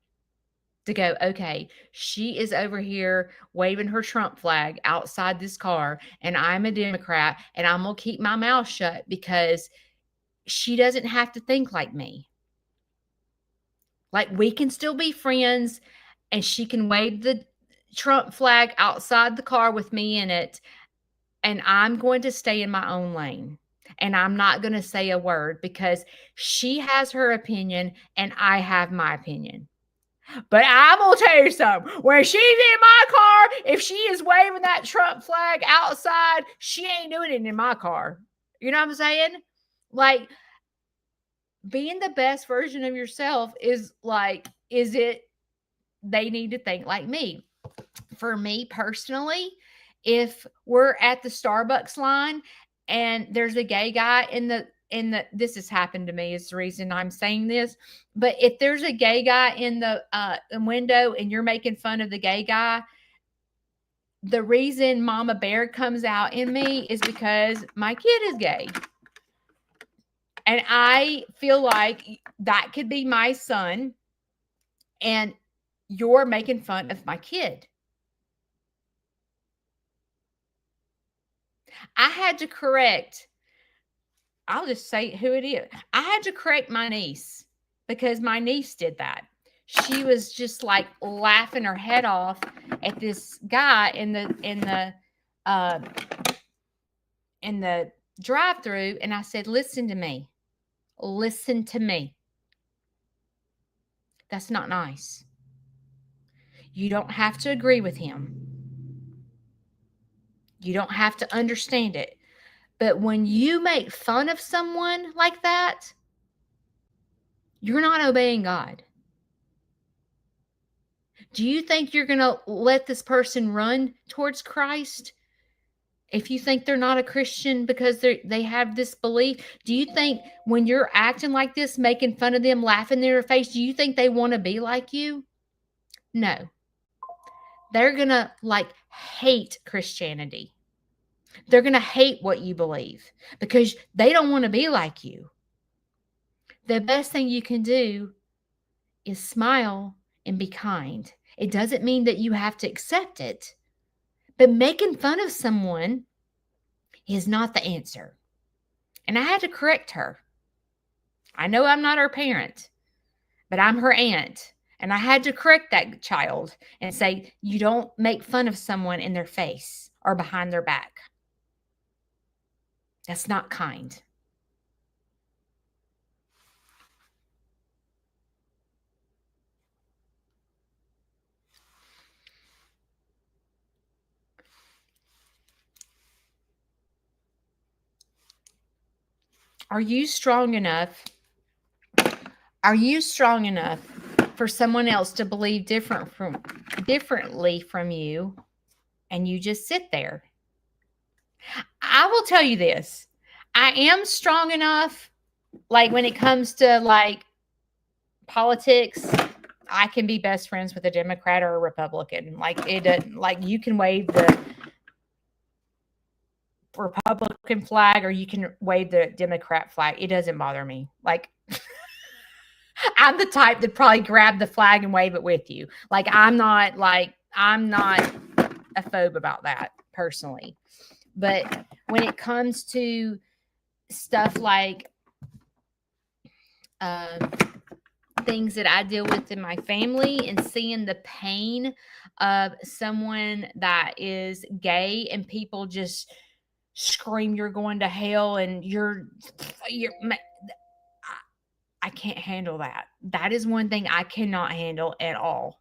[SPEAKER 2] to go, okay, she is over here waving her Trump flag outside this car, and I'm a Democrat, and I'm going to keep my mouth shut because she doesn't have to think like me. Like, we can still be friends, and she can wave the Trump flag outside the car with me in it, and I'm going to stay in my own lane. And I'm not going to say a word because she has her opinion and I have my opinion. But I'm going to tell you something. When she's in my car, if she is waving that Trump flag outside, she ain't doing it in my car. You know what I'm saying? Like, being the best version of yourself is like, they need to think like me. For me personally, if we're at the Starbucks line and there's a gay guy in the this has happened to me, is the reason I'm saying this, but if there's a gay guy in the window and you're making fun of the gay guy, the reason Mama Bear comes out in me is because my kid is gay. And I feel like that could be my son and you're making fun of my kid. I had to correct, I'll just say who it is. I had to correct my niece because my niece did that. She was just like laughing her head off at this guy in the drive-through, and I said, "Listen to me. Listen to me. That's not nice. You don't have to agree with him. You don't have to understand it. But when you make fun of someone like that, you're not obeying God. Do you think you're going to let this person run towards Christ if you think they're not a Christian because they have this belief? Do you think when you're acting like this, making fun of them, laughing in their face, do you think they want to be like you? No. they're going to hate Christianity. They're going to hate what you believe because they don't want to be like you. The best thing you can do is smile and be kind. It doesn't mean that you have to accept it, but making fun of someone is not the answer. And I had to correct her. I know I'm not her parent, but I'm her aunt. And I had to correct that child and say, you don't make fun of someone in their face or behind their back. That's not kind. Are you strong enough? Are you strong enough for someone else to believe differently from you, and you just sit there? I will tell you this. I am strong enough, when it comes to politics, I can be best friends with a Democrat or a Republican. It doesn't, you can wave the Republican flag or you can wave the Democrat flag. It doesn't bother me. I'm the type that probably grab the flag and wave it with you. I'm not a phobe about that personally. But when it comes to stuff things that I deal with in my family and seeing the pain of someone that is gay and people just scream, you're going to hell and I can't handle that. That is one thing I cannot handle at all.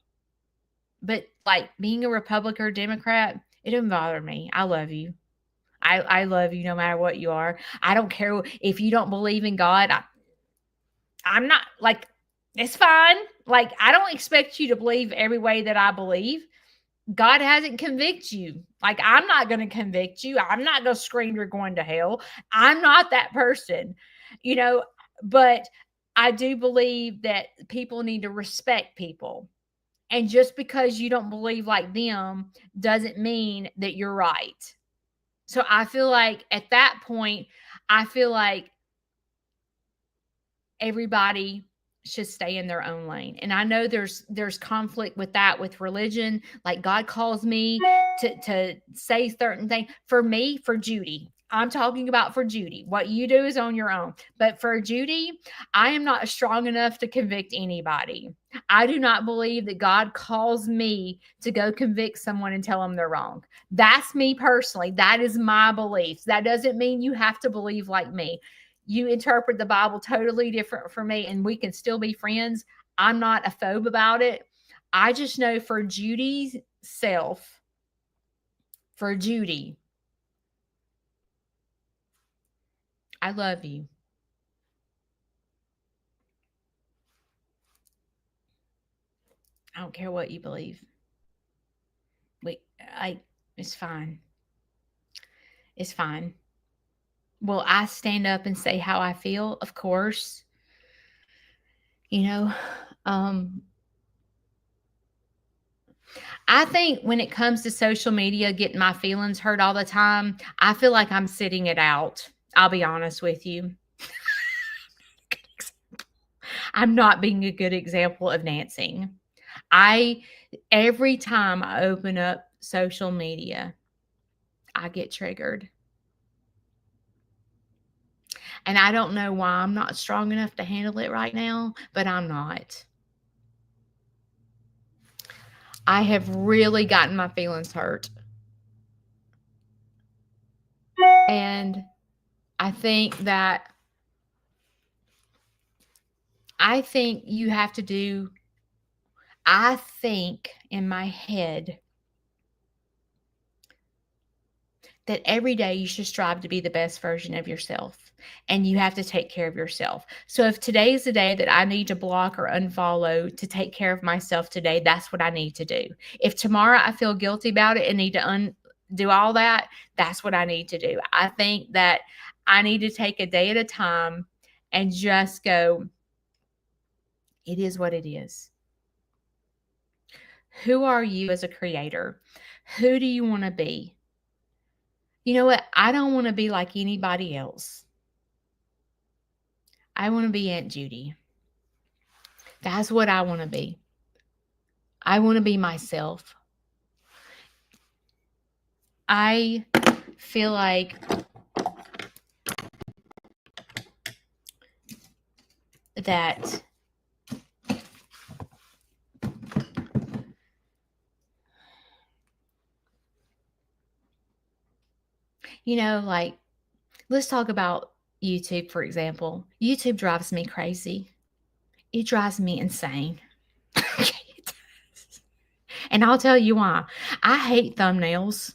[SPEAKER 2] But being a Republican or Democrat, it doesn't bother me. I love you. I love you no matter what you are. I don't care if you don't believe in God. I'm not it's fine. I don't expect you to believe every way that I believe. God hasn't convicted you. I'm not going to convict you. I'm not going to scream you're going to hell. I'm not that person, but I do believe that people need to respect people. And just because you don't believe like them doesn't mean that you're right. So I feel like at that point, I feel like everybody should stay in their own lane. And I know there's conflict with that with religion. God calls me to say certain things. For me, for Judy, I'm talking about for Judy. What you do is on your own. But for Judy, I am not strong enough to convict anybody. I do not believe that God calls me to go convict someone and tell them they're wrong. That's me personally. That is my beliefs. That doesn't mean you have to believe like me. You interpret the Bible totally different from me, and we can still be friends. I'm not a phobe about it. I just know for Judy's self, for Judy, I love you. I don't care what you believe. It's fine. It's fine. Will I stand up and say how I feel? Of course. I think when it comes to social media, getting my feelings hurt all the time, I feel like I'm sitting it out. I'll be honest with you. I'm not being a good example of dancing. Every time I open up social media, I get triggered. And I don't know why I'm not strong enough to handle it right now, but I'm not. I have really gotten my feelings hurt. And I think you have to do, I think in my head that every day you should strive to be the best version of yourself, and you have to take care of yourself. So if today is the day that I need to block or unfollow to take care of myself today, that's what I need to do. If tomorrow I feel guilty about it and need to do all that, that's what I need to do. I think that I need to take a day at a time and just go, it is what it is. Who are you as a creator? Who do you want to be? You know what? I don't want to be like anybody else. I want to be Aunt Judy. That's what I want to be. I want to be myself. I feel like that like, let's talk about YouTube, for example. YouTube drives me crazy. It drives me insane. And I'll tell you why. I hate thumbnails.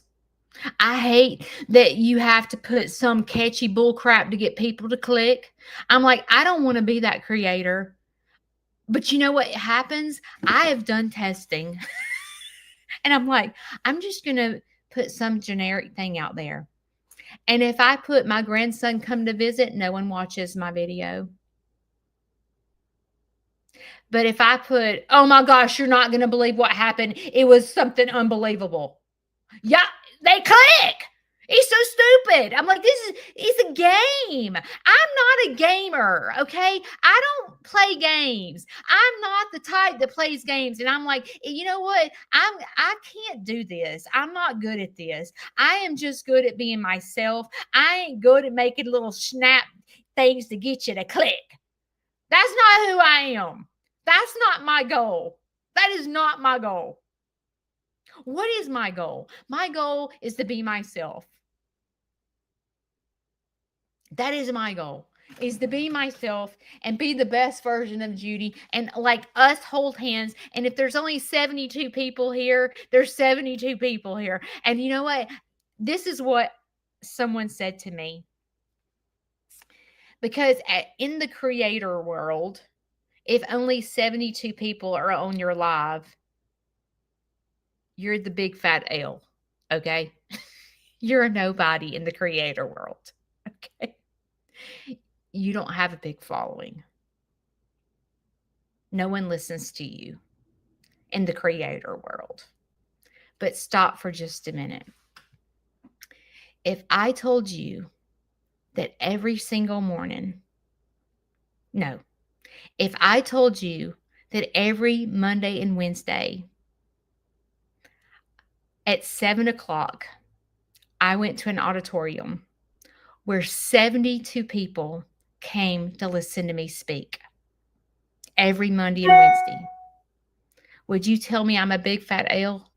[SPEAKER 2] I hate that you have to put some catchy bull crap to get people to click. I'm like, I don't want to be that creator. But you know what happens? I have done testing. And I'm like, I'm just going to put some generic thing out there. And if I put my grandson come to visit, no one watches my video. But if I put, oh my gosh, you're not going to believe what happened. It was something unbelievable. Yeah, they click. He's so stupid. I'm like, it's a game. I'm not a gamer, okay? I don't play games. I'm not the type that plays games. And I'm like, you know what? I can't do this. I'm not good at this. I am just good at being myself. I ain't good at making little snap things to get you to click. That's not who I am. That's not my goal. That is not my goal. What is my goal? My goal is to be myself. That is my goal, is to be myself and be the best version of Judy, and like us hold hands. And if there's only 72 people here, there's 72 people here. And you know what? This is what someone said to me. Because in the creator world, if only 72 people are on your live, you're the big fat L, okay? You're a nobody in the creator world, okay? You don't have a big following. No one listens to you in the creator world. But stop for just a minute. If I told you that every single morning, if I told you that every Monday and Wednesday at 7:00, I went to an auditorium where 72 people came to listen to me speak every Monday and Wednesday, would you tell me I'm a big fat L?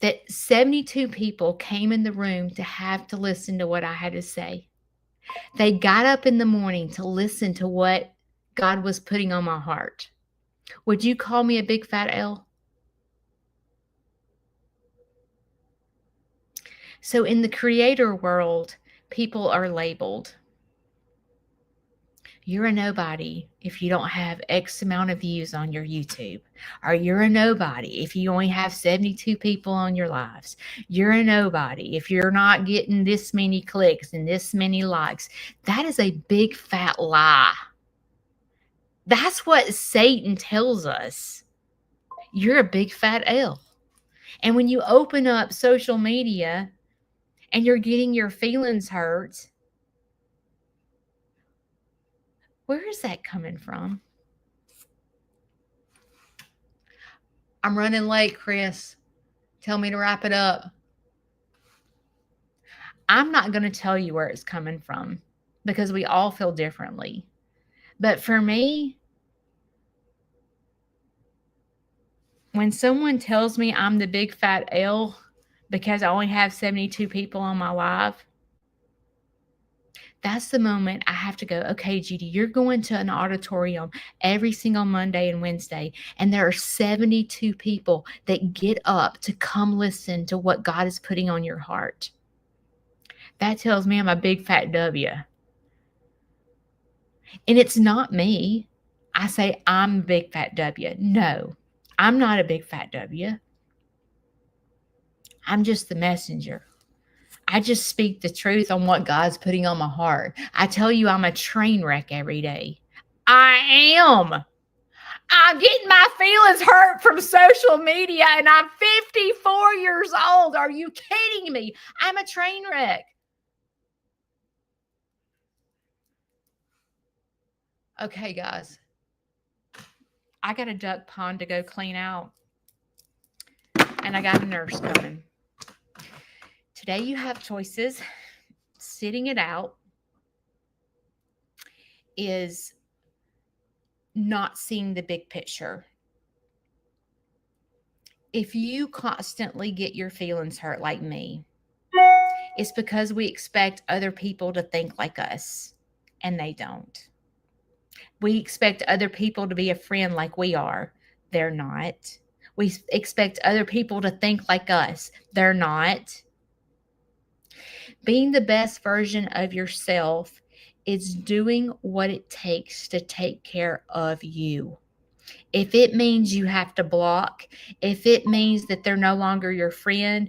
[SPEAKER 2] That 72 people came in the room to have to listen to what I had to say. They got up in the morning to listen to what God was putting on my heart. Would you call me a big fat L? So in the creator world, people are labeled. You're a nobody if you don't have X amount of views on your YouTube. Or you're a nobody if you only have 72 people on your lives. You're a nobody if you're not getting this many clicks and this many likes. That is a big fat lie. That's what Satan tells us. You're a big fat L. And when you open up social media and you're getting your feelings hurt, where is that coming from? I'm running late, Chris. Tell me to wrap it up. I'm not going to tell you where it's coming from because we all feel differently. But for me, when someone tells me I'm the big fat L because I only have 72 people on my live, that's the moment I have to go, okay, Judy, you're going to an auditorium every single Monday and Wednesday, and there are 72 people that get up to come listen to what God is putting on your heart. That tells me I'm a big fat W. And it's not me. I say I'm a big fat W. No, I'm not a big fat W. I'm just the messenger. I just speak the truth on what God's putting on my heart. I tell you I'm a train wreck every day. I I'm getting my feelings hurt from social media and I'm 54 years old. Are you kidding me? I'm a train wreck. Okay, guys. I got a duck pond to go clean out. And I got a nurse coming. Today you have choices. Sitting it out is not seeing the big picture. If you constantly get your feelings hurt like me, it's because we expect other people to think like us, and they don't. We expect other people to be a friend like we are. They're not. We expect other people to think like us. They're not. Being the best version of yourself is doing what it takes to take care of you. If it means you have to block, if it means that they're no longer your friend,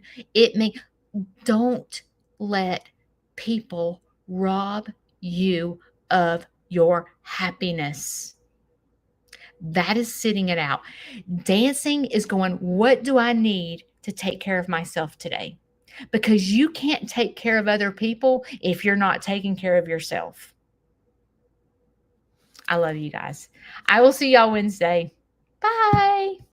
[SPEAKER 2] don't let people rob you of your happiness. That is sitting it out. Dancing is going, what do I need to take care of myself today? Because you can't take care of other people if you're not taking care of yourself. I love you guys. I will see y'all Wednesday.